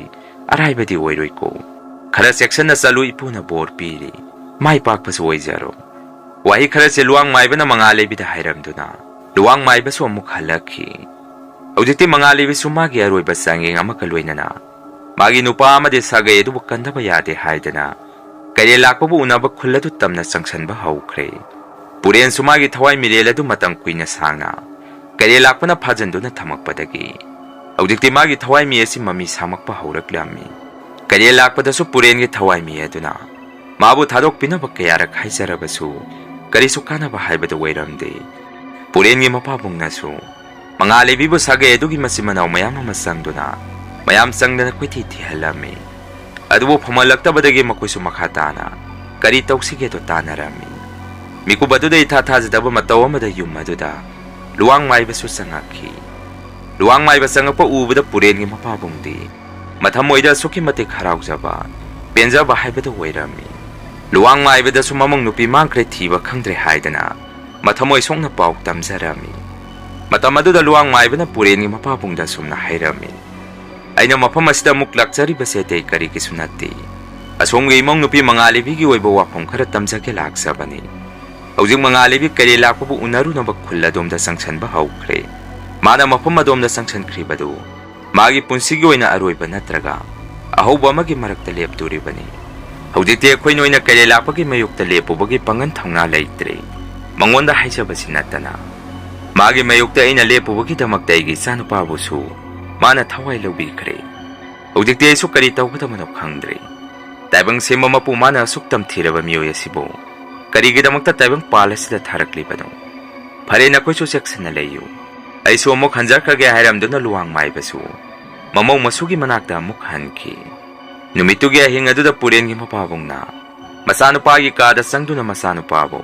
ꯑꯔꯥꯏꯕꯗꯤ ꯑꯣꯏꯔꯣꯏꯀꯣ꯫ ꯈꯔ ꯆꯦꯛꯁꯟꯅ ꯆꯠꯂꯨ, ꯏꯄꯨꯅ ꯕꯣꯔ ꯄꯤꯔꯤ꯫ ꯃꯥꯏ ꯄꯥꯛꯄꯁꯨ ꯑꯣꯏꯖꯔꯣ꯫ ꯋꯥꯍꯩ ꯈꯔꯁꯦ ꯂꯨꯋꯥꯡ ꯃꯥꯏꯕꯅ ꯃꯉꯥꯜꯂꯩꯕꯤꯗ ꯍꯥꯏꯔꯝꯗꯨꯅ ꯂꯨꯋꯥꯡ ꯃꯥꯏꯕꯁꯨ ꯑꯃꯨꯛ ꯍꯜꯂꯛꯈꯤ꯫ ꯍꯧꯖꯤꯛꯇꯤ ꯃꯉꯥꯜꯂꯩꯕꯤꯁꯨ ꯃꯥꯒꯤ ꯑꯔꯣꯏꯕ ꯆꯥꯡꯌꯦꯡ ꯑꯃꯒ ꯂꯣꯏꯅꯅ ꯃꯥꯒꯤ ꯅꯨꯄꯥ ꯑꯃꯗꯤ ꯁꯥꯒꯩ ꯑꯗꯨꯕꯨ ꯀꯟꯗꯕ ꯌꯥꯗꯦ ꯍꯥꯏꯗꯅ ꯀꯩꯔꯦꯜ ꯂꯥꯛꯄꯕꯨ ꯎꯅꯕ ꯈꯨꯜ ꯑꯗꯨ ꯇꯝꯅ ꯆꯪꯁꯟꯕ ꯍꯧꯈ꯭ꯔꯦ꯫ ꯄꯨꯔꯦꯟꯁꯨ ꯃꯥꯒꯤ ꯊꯋꯥꯏ ꯃꯤꯔꯦꯜ ꯑꯗꯨ ꯃꯇꯝ ꯀꯨꯏꯅ ꯁꯥꯡꯅ ꯀꯩꯔꯦꯜ ꯂꯥꯛꯄꯅ ꯐꯥꯖꯟꯗꯨꯅ ꯊꯝꯃꯛꯄꯗꯒꯤ ꯍꯧꯖꯤꯛꯇꯤ ꯃꯥꯒꯤ ꯊꯋꯥꯏ ꯃꯤ ꯑꯁꯤ ꯃꯃꯤ ꯁꯥꯃꯛꯄ ꯍꯧꯔꯛꯂꯝꯃꯤ꯫ ꯀꯩꯔꯦꯜ ꯂꯥꯛꯄꯗꯁꯨ ꯄꯨꯔꯦꯟꯒꯤ ꯊꯋꯥꯏ ꯃꯤ ꯑꯗꯨꯅ ꯃꯥꯕꯨ ꯊꯥꯗꯣꯛꯄꯤꯅꯕ ꯀꯌꯥꯔꯛ ꯍꯥꯏꯖꯔꯕꯁꯨ ꯀꯔꯤꯁꯨ ꯀꯥꯟꯅꯕ ꯍꯥꯏꯕꯗꯨ ꯑꯣꯏꯔꯝꯗꯦ꯫ ꯄꯨꯔꯦꯟꯒꯤ ꯃꯄꯥꯕꯨꯡꯅꯁꯨ ꯃꯉꯥꯜꯂꯩꯕꯤꯕꯨ ꯁꯥꯒꯩ ꯑꯗꯨꯒꯤ ꯃꯆꯤꯟ ꯃꯅꯥꯎ ꯃꯌꯥꯝ ꯑꯃ ꯆꯪꯗꯨꯅ ꯃꯌꯥꯝ ꯆꯪꯗꯅ ꯀꯣꯏꯊꯤ ꯊꯤꯍꯜꯂꯝꯃꯤ꯫ ꯑꯗꯨꯕꯨ ꯐꯃꯜꯂꯛꯇꯕꯗꯒꯤ ꯃꯈꯣꯏꯁꯨ ꯃꯈꯥ ꯇꯥꯅ ꯀꯔꯤ ꯇꯧꯁꯤꯒꯦꯗꯣ ꯇꯥꯅꯔꯝꯃꯤ꯫ ꯃꯤꯀꯨꯞ ꯑꯗꯨꯗ ꯏꯊꯥ ꯊꯥꯖꯗꯕ ꯃꯇꯧ ꯑꯃꯗ ꯌꯨꯝ ꯑꯗꯨꯗ ꯂꯨꯋꯥꯡ ꯃꯥꯏꯕꯁꯨ ꯆꯪꯉꯛꯈꯤ꯫ ꯂꯨꯋꯥꯡ ꯃꯥꯏꯕ ꯆꯪꯉꯛꯄ ꯎꯕꯗ ꯄꯨꯔꯦꯟꯒꯤ ꯃꯄꯥꯕꯨꯡꯗꯤ ꯃꯊꯃꯣꯏꯗ ꯑꯁꯨꯛꯀꯤ ꯃꯇꯤꯛ ꯍꯔꯥꯎꯖꯕ, ꯄꯦꯟꯖꯕ ꯍꯥꯏꯕꯗꯨ ꯑꯣꯏꯔꯝꯃꯤ꯫ ꯂꯨꯋꯥꯡ ꯃꯥꯏꯕꯗꯁꯨ ꯃꯃꯧ ꯅꯨꯄꯤ ꯃꯥꯡꯈ꯭ꯔꯦ ꯊꯤꯕ ꯈꯪꯗ꯭ꯔꯦ ꯍꯥꯏꯗꯅ ꯃꯊꯃꯣꯏ ꯁꯣꯛꯅ ꯄꯥꯎ ꯇꯝꯖꯔꯝꯃꯤ꯫ ꯃꯇꯝ ꯑꯗꯨꯗ Luwang ꯃꯥꯏꯕꯅ ꯄꯨꯔꯦꯟꯒꯤ Hꯧzik Mangalaibi kare lakpabu unarunaba khul adomda sangsanba haukhre. Mana mafam adomda sangsankribadu magi punsigi oina aroiba natraga ahouba amagi marakta lepturibani. Hꯧjikti akhoi noina kare lakpagi mayukta lepubagi pangan thongna leitre. Mangonda haijabasi natana magi mayukta aina lepubagi damakta aigi ichanupabusu mana thawai lobikre. Hꯧjikti aisu kari tawgdamano khangdre. Taibang sema mapu mana asuk tamthiraba miyoi asibu karigidamukta taibang palasida tharaklibano. Phare nakoisu seksana leiyu. Aisu amuk hanjarkhage hairamduna luwang maibasu mamau masugi manakta amuk hanki. Numitugi ahing aduda purengi mapabungna masanupagi kada sangduna masanupabu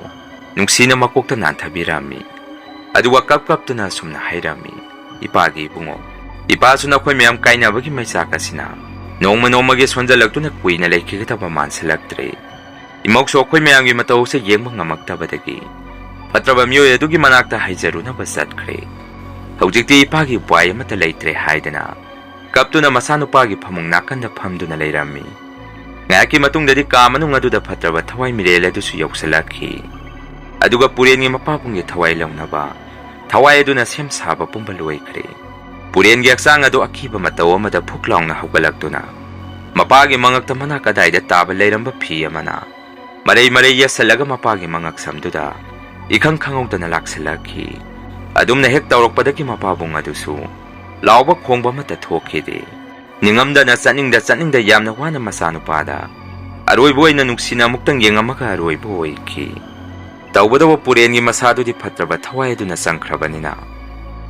nungsina makokta nanthabirami. Aduwa kapkaptuna sumna hairami ipagi bungo. Ipasu nakhoi miyam kainabagi maisakasina nongma nongmagi sonjalaktuna kuina leikhigataba mansalaktre. Imokso akhoi miyamgi matawse yengba ngamaktabadagi fatraba miyoi adugi manakta haijarunaba satkre. Hꯧjikti ipagi buai amata leitre haidana kaptuna masanupagi phamung nakanda phamduna leirami. Ngaki matungdadi ka manung aduda fatraba thawai mirel adusu yausalakhi. Aduga purengi mapabunggi thawai launaba thawai aduna sem saba pumba loikre. Purengi aksang adu akiba mataw amada phuklaungna hawgalaktuna mapagi mangakta mana kadaida taba leiramba phi amana marei marei yasalaga mapagi mangak samduda ikhang khangawdana laksalakhi. Adumna hek tawrokpadaki mapabung adusu lauba khongba mata thokhide. Ningamdana chaningda yamna wana masanupada aroibo oina nuksina muktang yengamaga aroibo oikhi. Tawbadawa purengi masadudi phatraba thawai aduna sangkhrabanina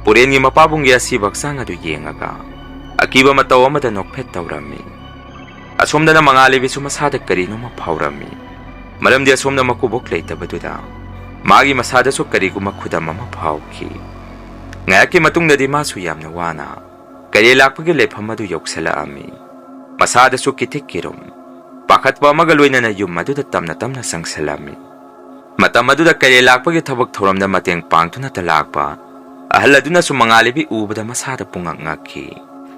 purengi mapabunggi asi baksang adu yengaga akiba mataw amada nokphet tawrami. Asomdana Mangalaibisu masada karino maphaurami maramdi asomna makubok leitabaduda magi masadasu kariguma khudam ama phauki. Ngayaki matungdadi masu yamna wana kare lakpagi lepham adu yoksalaami. Masadasu kitik kirum pakhatpa amaga loinana yum aduda tamna sangsalami. Matam aduda kare lakpagi thabak thoramda mateng pangtuna talakpa ahal aduna su Mangalaibi ubada masada pungangakhi.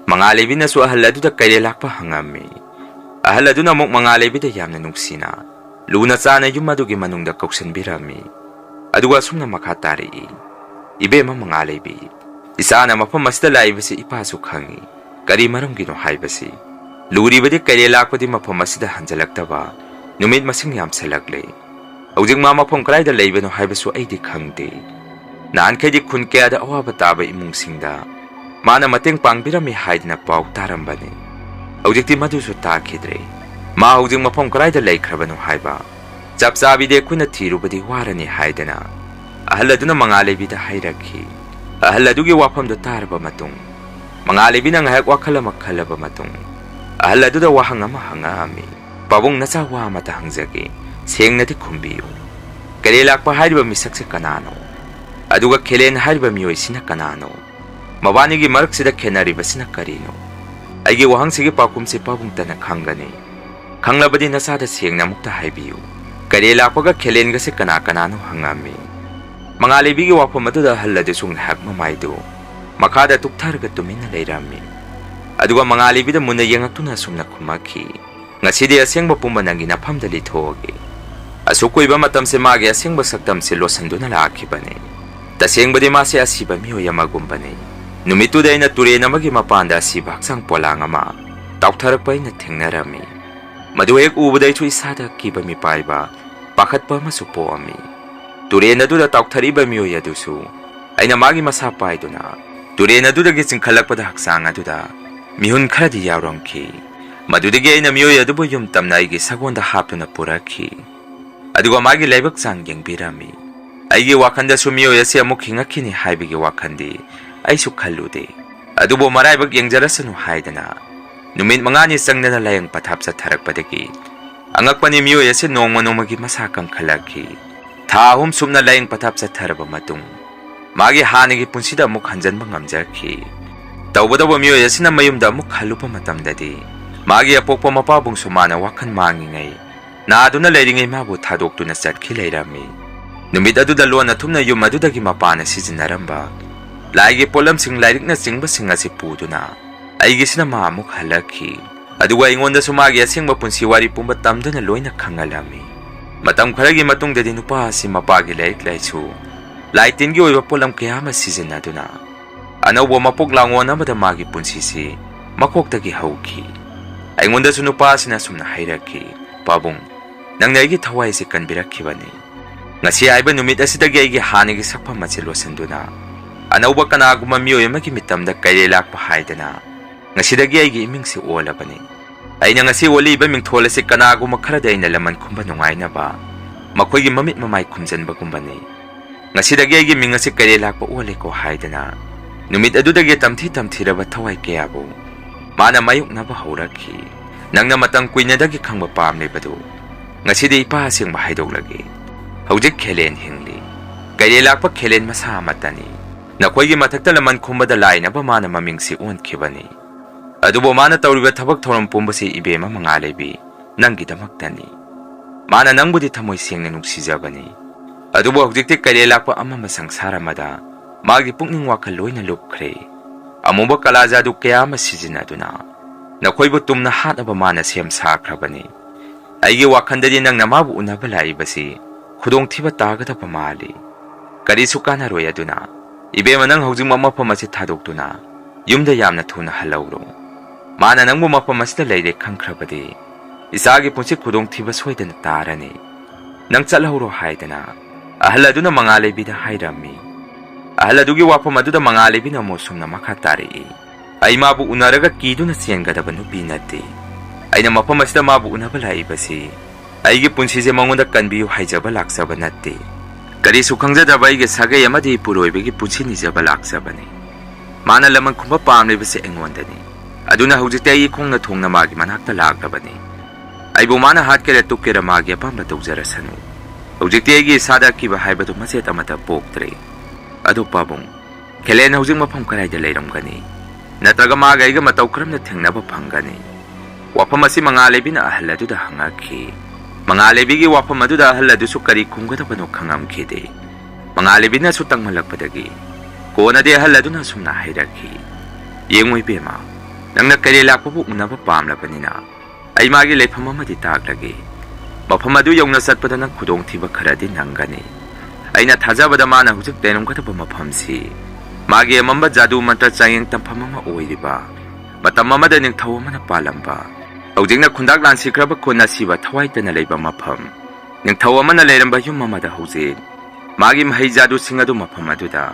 Mangalaibi na su ahal aduda kare lakpa hangami. Ahal aduna mok Mangalaibi da yamna nuksina luna chana yum adugi manungda kauksanbirami. Aduga sumna makhatari ibema Mangalaibi isana mafam asida laibasi ipasu khangi kari maramgino haibasi luribadi kare lakpadi mafam asida hanjalaktaba numit masing yamsalagle. Hꯧzik ma mafam karaida leibano haibasu aidi khangde. Nankhaidi khun kayada awaba taba imungsingda mana mateng pangbirami haidna pau tarambani. Hojikti madusu takhidre. Ma hojik mafam karaida leikrabano haiba chap chabide khuna thirubadi warani haidana ahal aduna Mangalaibi da hairakhi. Ahal adugi wafamda taraba matung Mangalaibi na ngahak wakhala makhalaba matung ahal aduda wahang ama hangami pabung nacha wa mata hangjagi sengnati khumbiyu. Kare lakpa haiba misakse kanano aduga khelen haiba miyoi sina kanano mabanigi maraksida khenaribasina karino aigi wahangsigi pakumse pabung tana khangani khanglabadi nasada sengna mukta haibiyu. Kare lakpaga khelen gase kanano hangami. Mangalaibi wafam aduda hallade sung hak mamaidu makada tuktharaga tumina leirami. Aduga Mangalaibi da muna yengaktuna sumna khumakhi ngasidi asengba pumba nangi nafamda lithoge. Asukoiba matamse magi asengba saktamse losanduna lakhibane. Tasengbadi mase asiba miyoi amagumbane. Numituda aina turen amagi mapanda asiba haksang polang ama tauktarakpa aina thengnarami. Madu hek ubada aichu isada kiba mipaiba pakhatpa amasu poami. Turen aduda taukthariba miyoi adusu aina magi masa paiduna turen adudagi chingkhalakpada haksang aduda mihun kharadi yaurangki. Madudagi aina miyoi adubu yum tamna aigi sagonda haptuna purakhi. Aduga magi laibak chang yengbirami. Aigi wakhandasu miyoi asi amuk hingakhini haibigi wakhandi aisu khallude. Adubu maraibak yengjarasanu haidana numit mangani changnana layang pathapsa tharakpadagi angakpani miyoi asi nongma nongmagi masa kangkhalakhi. Tha ahum sumna layang pathapsa tharaba matung magi hanigi punsida amuk hanjanba ngamjarkhi. Tawbadaba miyoi asina mayumda amuk hallupa matamdadi magi apokpa mapabung sumana wakhan mangingai naaduna leiringai mabu thadoktuna chatkhi leirami. Numit aduda lona thumna yum adudagi mapana sizinaramba laigi polamsing lairikna chingbasing asi puduna aigisina ma amuk halakhi. Aduga ingonda sumagi asengba punsi wari pumba tamduna loina khangalami. Matam kharagi matungdadi nupa asi mapagi laik laisu lai tingi oiba polam kaya ama sizinaduna anawba mapok langon amada magi punsisi makoktagi hauki aingonda su nupa asina sumna hairaki pabung nang naigi thawai si kanbirakhibani ngasi aiba numit asidagi aigi hanigi sakpa machi losanduna anawba kanaguma miyoy amagi mitamda kaire lakpa haidana ngasidagi aigi imingsi olabani aina ngasi wali ba mingthol asi kanaguma kharada aina laman khumba nungaina ba makoigi mamit mamai khumjanba gumbani ngasidagi aigi ming asi kaire lakpa ole ko haidana numit adudagi tamthiraba thawai kayabu mana mayuknaba haurakhi nangna matang kuinadagi khangba pamlebadu ngasidi ipa asing mahaidoglagi hojik khelen hingli kaire lakpa khelen masa matani nakoigi mathakta laman khumbada lainaba mana mamingsi onkhibani adubo mana tawriba thabak thoram pumbasi ibema mangalebi nangi damaktani mana nangbudi thamoi sengna nuksijabani adubo hojikti kaire lakpa amma masangsara mada magi pukning wakhal loina lupkhre amuba kalaja du kaya ma sijinaduna nakoibu tumna hataba mana sem sakhrabani aigi wakhandadi nang namabu unaba laibasi khudong thiba tagadaba mali kari sukana royaduna ibema nang hojing mamapam asi thadokduna yumda yamna thuna halawro mana nangbu mapam asida leire khangkhrabadi isagi punsi khudong thiba soidana tarani nang chalhawro haidana ahladuna mangalebida hairami ahaladugi wapam aduda mangalebina mosumna makha tari ai mabu unaraga kiduna siengadaba nupi nate aina mapam asida mabu unaba laibasi aigi punsije mangonda kanbiyu haijaba laksaba nate kari sukhangjadaba aigi sagai amadi puroibegi punsi nijaba laksabani mana laman khumba pamlebase engondani aduna hujite ai khongna thongna magi manakta lagrabani aibu mana hatkere tukkera magi apamba tawjarasanu hujite aigi sada kiba haibadu maset amata poktre adu pabung khelen hujing mafam karaida leiramgani nataga maga aiga mataw kramna thengnaba phangani wafam asi mangalebina ahladuda hangakhi mangalebigi wafam aduda ahladusu kari khunggadabano khangamkhide mangalebina su tangmalakpadagi konade ahladuna sumna hairakhi yengoi bema nangna kare lakpabu unaba pamlabanina ai magi leifam amadi taklage mafam adu yongna satpadana khudong thiba kharadi nangani aina thajabada mana hujik tenumgadaba mafamsi magi amamba jadu mantra chayeng tampham ama oiriba matam amada ningthau amana palamba hujikna khundak lan sikraba khona siba thawaitana leiba mafam ningthau amana leiramba yum amada hujik magi mahai jadu singadu mafam aduda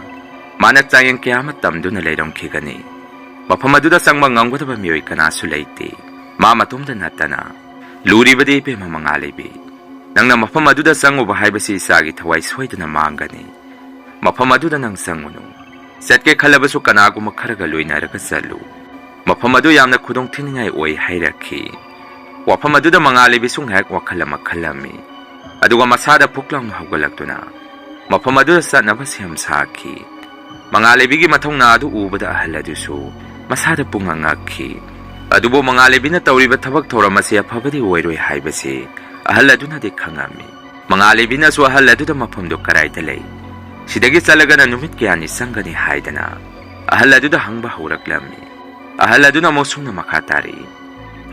mana chayeng kiyama tamduna leiramkhigani mafam aduda sangma ngamgadaba miyoi kanasu leite ma matumda natana luribadi pe mamangalebi nangna mafam aduda sanguba haibasi isagi thawai soiduna mangani mafam aduda nang sangunu setke khalabasu kanaguma kharaga loinaraga chalu mafam adu yamna khudong thiningai oi hairakhi wafam aduda mangalebi sunghak wakhalama khalami aduga masada puklang hawgalaktuna mafam aduda satnaba sem sakhi mangalebigi mathongna adu ubada ahaladusu masada pungangakhi adubo mangalebina tawriba thabak thoramasi afabadi oiroi haibasi ahaladuna de khangami mangalebina su ahaladuna mafamdo karaita lei sidagi salagana numit kyani sangani haidana ahaladuna hangba hauraklammi ahaladuna mosumna makhatari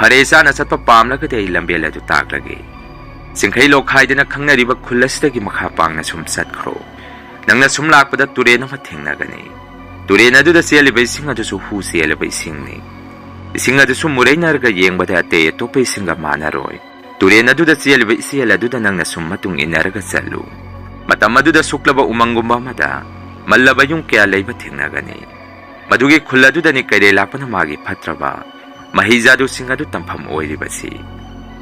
haresa na satpa pamlaga de lambeladu taklage singkhai lokhaidana khangnariba khullasidagi makha pangna sum satkhro nangna sum lakpada turena ma thengnagani turena du da seliba singa du su hu seliba singni singa du su murainarga yengbada te tope singa manaroi turena du da seliba sela du da nangna sum matung inarga chalu matam adu da suklaba umangumba mada mallaba yung kya leiba thengnagani madugi khulladu da ni kaire lapana magi phatraba mahija du singa du tampham oiribasi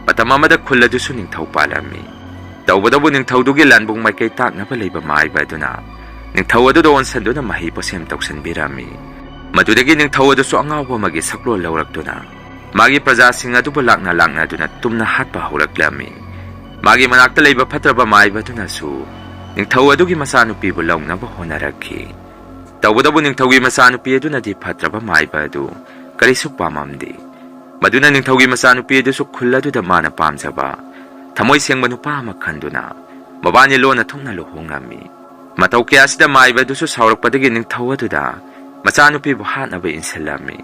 matam amada khulladu su ningthau palami tawbadabu ningthaudugi lanbung maikai taknaba leiba maiba aduna ningthau adu don sanduna mahi posem toksan birami madudagi ningthau adu su angawa magi saklo lawraktuna magi praja singa du lakna duna tumna hatpa hawraklami magi manakta leiba phatraba maiba duna su ningthau adugi masanupi bu lawnaba honarakhi tawbadabu ningthaugi masanupi aduna di phatraba maiba adu karisu pamamdi maduna ningthaugi masanupi adu su khulladu da mana pamjaba thamoi sengba nupa ama khanduna mabani lona thungna luhongami matau kya sida maiba dusu saurakpadagi ningthau aduda machanupi bu hatnaba insalami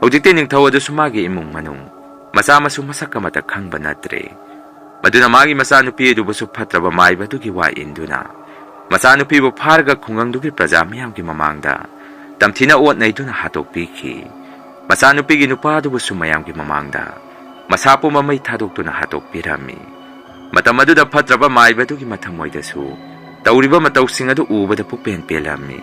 hojikte ningthau adusu magi imung manung macha masu masakka mata khangba natre ꯃꯗꯨꯅ ꯃꯥꯒꯤ ꯃꯆꯥꯅꯨꯄꯤ ꯑꯗꯨꯕꯨꯁꯨ ꯐꯠꯇ꯭ꯔꯕ ꯃꯥꯏꯕ ꯑꯗꯨꯒꯤ ꯋꯥ ꯏꯟꯗꯨꯅ ꯃꯆꯥꯅꯨꯄꯤꯕꯨ ꯐꯥꯔꯒ ꯈꯨꯡꯒꯪꯗꯨꯒꯤ ꯄ꯭ꯔꯖꯥ ꯃꯤꯌꯥꯝꯒꯤ ꯃꯃꯥꯡꯗ ꯇꯝꯊꯤꯅ ꯑꯣꯠꯅꯩꯗꯨꯅ ꯍꯥꯠꯇꯣꯛꯄꯤꯈꯤ꯫ ꯃꯆꯥꯅꯨꯄꯤꯒꯤ ꯅꯨꯄꯥ ꯑꯗꯨꯕꯨꯁꯨ ꯃꯌꯥꯝꯒꯤ ꯃꯃꯥꯡꯗ ꯃꯁꯥ ꯄꯨꯝꯕ ꯃꯩ ꯊꯥꯗꯣꯛꯇꯨꯅ ꯍꯥꯠꯇꯣꯛꯄꯤꯔꯝꯃꯤ꯫ ꯃꯇꯝ ꯑꯗꯨꯗ ꯐꯠꯇ꯭ꯔꯕ ꯃꯥꯏꯕ ꯑꯗꯨꯒꯤ ꯃꯊꯃꯣꯏꯗꯁꯨ ꯇꯧꯔꯤꯕ ꯃꯇꯧꯁꯤꯡ ꯑꯗꯨ ꯎꯕꯗ ꯄꯨꯛꯄꯦꯟ ꯄꯦꯜꯂꯝꯃꯤ꯫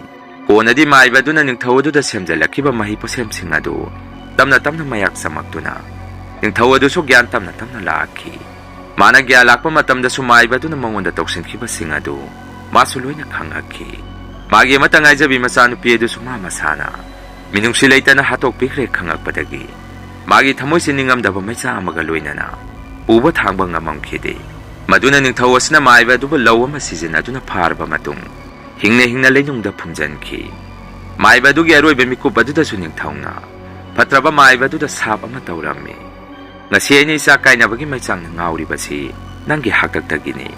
ꯀꯣꯟꯅꯗꯤ ꯃꯥꯏꯕ ꯑꯗꯨꯅ ꯅꯤꯡꯊꯧ ꯑꯗꯨꯗ ꯁꯦꯝꯖꯤꯜꯂꯛꯈꯤꯕ ꯃꯍꯩ ꯄꯣꯠꯁꯦꯝꯁꯤꯡ ꯑꯗꯨ ꯇꯞꯅ ꯇꯞꯅ ꯃꯌꯥꯛ ꯆꯝꯃꯛꯇꯨꯅ ꯅꯤꯡꯊꯧ ꯑꯗꯨꯁꯨ ꯒ꯭ꯌꯥꯟ ꯇꯞꯅ ꯇꯞꯅ ꯂꯥꯛꯈꯤ꯫ ꯃꯥꯅ ꯒ꯭ꯌꯥꯟ ꯂꯥꯛꯄ ꯃꯇꯝꯗꯁꯨ ꯃꯥꯏꯕ ꯑꯗꯨꯅ ꯃꯉꯣꯟꯗ ꯇꯧꯁꯤꯟꯈꯤꯕꯁꯤꯡ ꯑꯗꯨ ꯃꯥꯁꯨ ꯂꯣꯏꯅ ꯈꯪꯉꯛꯈꯤ꯫ ꯃꯥꯒꯤ ꯑꯃꯠꯇ ꯉꯥꯏꯖꯕꯤ ꯃꯆꯥꯅꯨꯄꯤ ꯑꯗꯨꯁꯨ ꯃꯥ ꯃꯁꯥꯅ ꯃꯤꯅꯨꯡꯁꯤ ꯂꯩꯇꯅ ꯍꯥꯠꯇꯣꯛꯄꯤꯈ꯭ꯔꯦ ꯈꯪꯉꯛꯄꯗꯒꯤ ꯃꯥꯒꯤ ꯊꯃꯣꯏꯁꯤ ꯅꯤꯡꯉꯝꯗꯕ ꯃꯩꯆꯥ ꯑꯃꯒ ꯂꯣꯏꯅꯅ ꯎꯕ ꯊꯥꯡꯕ ꯉꯝꯃꯝꯈꯤꯗꯦ꯫ ꯃꯗꯨꯅ ꯅꯤꯡꯊꯧ ꯑꯁꯤꯅ ꯃꯥꯏꯕ ꯑꯗꯨꯕꯨ ꯂꯧ ꯑꯃ ꯁꯤꯖꯤꯟꯅꯗꯨꯅ ꯐꯥꯔꯕ ꯃꯇꯨꯡ ꯍꯤꯡꯅ ꯂꯩꯅꯨꯡꯗ ꯐꯨꯝꯖꯤꯟꯈꯤ꯫ ꯃꯥꯏꯕ ꯑꯗꯨꯒꯤ ꯑꯔꯣꯏꯕ ꯃꯤꯀꯨꯞ ꯑꯗꯨꯗꯁꯨ ꯅꯤꯡꯊꯧꯅ ꯐꯠꯇ꯭ꯔꯕ ꯃꯥꯏꯕ ꯑꯗꯨꯗ ꯁꯥꯞ ꯑꯃ ꯇꯧꯔꯝꯃꯤ꯫ ꯉꯁꯤ ꯑꯩꯅ ꯏꯆꯥ ꯀꯥꯏꯅꯕꯒꯤ ꯃꯩꯆꯥꯛꯅ ꯉꯥꯎꯔꯤꯕꯁꯤ ꯅꯪꯒꯤ ꯍꯥꯛꯇꯛꯇꯒꯤꯅꯤ꯫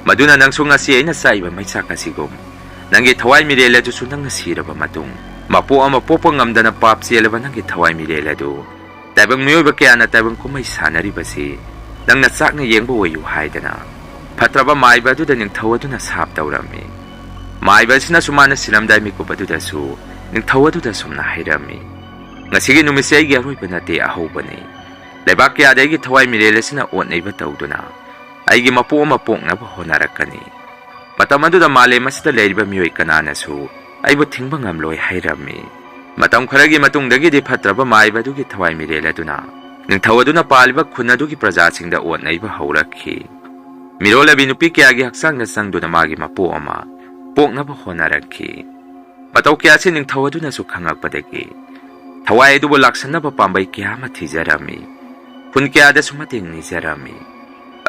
ꯃꯗꯨꯅ ꯅꯪꯁꯨ ꯉꯁꯤ ꯑꯩꯅ ꯆꯥꯏꯕ ꯃꯩꯆꯥꯛ ꯑꯁꯤꯒꯨꯝ ꯅꯪꯒꯤ ꯊꯋꯥꯏ ꯃꯤꯔꯦꯜ ꯑꯗꯨꯁꯨ ꯅꯪꯅ ꯁꯤꯔꯕ ꯃꯇꯨꯡ ꯃꯄꯣꯛ ꯑꯃ ꯄꯣꯛꯄ ꯉꯝꯗꯅ ꯄꯥꯞ ꯆꯦꯜꯂꯕ ꯅꯪꯒꯤ ꯊꯋꯥꯏ ꯃꯤꯔꯦꯜ ꯑꯗꯨ ꯇꯥꯏꯕꯪ ꯃꯤꯑꯣꯏꯕ ꯀꯌꯥꯅ ꯇꯥꯏꯕꯪ ꯀꯨꯝꯍꯩ ꯁꯥꯟꯅꯔꯤꯕꯁꯤ ꯅꯪꯅ ꯆꯥꯛꯅ ꯌꯦꯡꯕ ꯑꯣꯏꯌꯨ ꯍꯥꯏꯗꯅ ꯐꯠꯇ꯭ꯔꯕ ꯃꯥꯏꯕ ꯑꯗꯨꯗ ꯅꯤꯡꯊꯧ ꯑꯗꯨꯅ ꯁꯥꯞ ꯇꯧꯔꯝꯃꯤ꯫ ꯃꯥꯏꯕ ꯑꯁꯤꯅꯁꯨ ꯃꯥꯅ ꯁꯤꯔꯝꯗꯥꯏ ꯃꯤꯀꯨꯞ ꯑꯗꯨꯗꯁꯨ ꯅꯤꯡꯊꯧ ꯑꯗꯨꯗ ꯁꯨꯝꯅ ꯍꯥꯏꯔꯝꯃꯤ, ꯉꯁꯤꯒꯤ ꯅꯨꯃꯤꯠꯁꯤ ꯑꯩꯒꯤ ꯑꯔꯣꯏꯕ ꯅꯠꯇꯦ, ꯑꯍꯧꯕꯅꯤ꯫ ꯂꯩꯕꯥꯛ ꯀꯌꯥꯗ ꯑꯩꯒꯤ ꯊꯋꯥꯏ ꯃꯤꯔꯦꯜ ꯑꯁꯤꯅ ꯑꯣꯠꯅꯩꯕ ꯇꯧꯗꯨꯅ ꯑꯩꯒꯤ ꯃꯄꯣꯛ ꯑꯃ ꯄꯣꯛꯅꯕ ꯍꯣꯠꯅꯔꯛꯀꯅꯤ꯫ ꯃꯇꯝ ꯑꯗꯨꯗ ꯃꯥꯂꯦꯝ ꯑꯁꯤꯗ ꯂꯩꯔꯤꯕ ꯃꯤꯑꯣꯏ ꯀꯅꯥꯅꯁꯨ ꯑꯩꯕꯨ ꯊꯤꯡꯕ ꯉꯝꯂꯣꯏ ꯍꯥꯏꯔꯝꯃꯤ꯫ ꯃꯇꯝ ꯈꯔꯒꯤ ꯃꯇꯨꯡꯗꯒꯤꯗꯤ ꯐꯠꯇ꯭ꯔꯕ ꯃꯥꯏꯕ ꯑꯗꯨꯒꯤ ꯊꯋꯥꯏ ꯃꯤꯔꯦꯜ ꯑꯗꯨꯅ ꯅꯤꯡꯊꯧ ꯑꯗꯨꯅ ꯄꯥꯜꯂꯤꯕ ꯈꯨꯟ ꯑꯗꯨꯒꯤ प्रꯖꯥꯁꯤꯡꯗ ꯑꯣꯠꯅꯩꯕ ꯍꯧꯔꯛꯈꯤ꯫ ꯃꯤꯔꯣꯜꯂꯕꯤ ꯅꯨꯄꯤ ꯀꯌꯥꯒꯤ ꯍꯛꯆꯥꯡꯗ ꯆꯪꯗꯨꯅ ꯃꯥꯒꯤ ꯃꯄꯣꯛ ꯑꯃ ꯄꯣꯛꯅꯕ ꯍꯣꯠꯅꯔꯛꯈꯤ꯫ ꯃꯇꯧ ꯀꯌꯥꯁꯤ ꯅꯤꯡꯊꯧ ꯑꯗꯨꯅꯁꯨ ꯈꯪꯉꯛꯄꯗꯒꯤ ꯊꯋꯥꯏ ꯑꯗꯨꯕꯨ ꯂꯥꯛꯁꯟꯅꯕ ꯄꯥꯝꯕꯩ ꯀꯌꯥ ꯑꯃ ꯊꯤꯖꯔꯝꯃꯤ꯫ ꯈꯨꯟ ꯀꯌꯥꯗꯁꯨ ꯃꯇꯦꯡ ꯅꯤꯖꯔꯝꯃꯤ꯫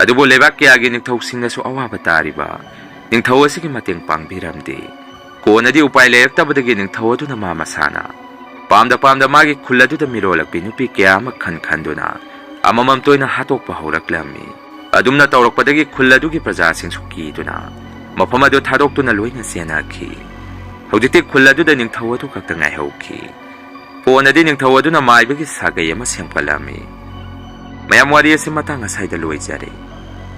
ꯑꯗꯨꯕꯨ ꯂꯩꯕꯥꯛ ꯀꯌꯥꯒꯤ ꯅꯤꯡꯊꯧꯁꯤꯡꯅꯁꯨ ꯑꯋꯥꯕ ꯇꯥꯔꯤꯕ ꯅꯤꯡꯊꯧ ꯑꯁꯤꯒꯤ ꯃꯇꯦꯡ ꯄꯥꯡꯕꯤꯔꯝꯗꯦ꯫ ꯀꯣꯟꯅꯗꯤ ꯎꯄꯥꯏ ꯂꯩꯔꯛꯇꯕꯗꯒꯤ ꯅꯤꯡꯊꯧ ꯑꯗꯨꯅ ꯃꯥ ꯃꯁꯥꯅ ꯄꯥꯝꯗ ꯃꯥꯒꯤ ꯈꯨꯜ ꯑꯗꯨꯗ ꯃꯤꯔꯣꯜꯂꯛꯄꯤ ꯅꯨꯄꯤ ꯀꯌꯥ ꯑꯃ ꯈꯟꯗꯨꯅ ꯑꯃꯃꯝ ꯇꯣꯏꯅ ꯍꯥꯠꯇꯣꯛꯄ ꯍꯧꯔꯛꯂꯝꯃꯤ꯫ ꯑꯗꯨꯝꯅ ꯇꯧꯔꯛꯄꯗꯒꯤ ꯈꯨꯜ ꯑꯗꯨꯒꯤ प्रजाꯁꯤꯡꯁꯨ ꯀꯤꯗꯨꯅ ꯃꯐꯝ ꯑꯗꯨ ꯊꯥꯗꯣꯛꯇꯨꯅ ꯂꯣꯏꯅ ꯆꯦꯟꯅꯈꯤ꯫ ꯍꯧꯖꯤꯛꯇꯤ ꯈꯨꯜ ꯑꯗꯨꯗ ꯅꯤꯡꯊꯧ ꯑꯗꯨ ꯈꯛꯇ ꯉꯥꯏꯍꯧꯈꯤ꯫ ꯀꯣꯟꯅꯗꯤ ꯅꯤꯡꯊꯧ ꯑꯗꯨꯅ ꯃꯥꯏꯕꯒꯤ ꯁꯥꯒꯩ ꯑꯃ ꯁꯦꯝꯒꯠꯂꯝꯃꯤ꯫ ꯃꯌꯥꯝ ꯋꯥꯔꯤ ꯑꯁꯤ ꯃꯇꯥꯡ ꯑꯁꯥꯏꯗ ꯂꯣꯏꯖꯔꯦ꯫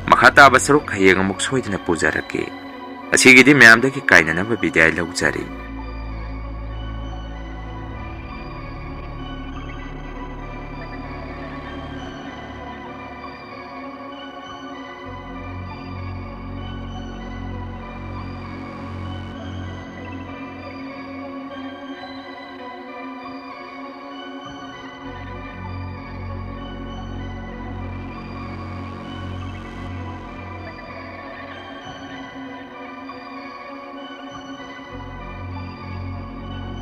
ꯃꯈꯥ ꯇꯥꯕ ꯁꯔꯨꯛ ꯍꯌꯦꯡ ꯑꯃꯨꯛ ꯁꯣꯏꯗꯅ ꯄꯨꯖꯔꯛꯀꯦ꯫ ꯑꯁꯤꯒꯤꯗꯤ ꯃꯌꯥꯝꯗꯒꯤ ꯀꯥꯏꯅꯅꯕ ꯕꯤꯗꯥꯏ ꯂꯧꯖꯔꯤ꯫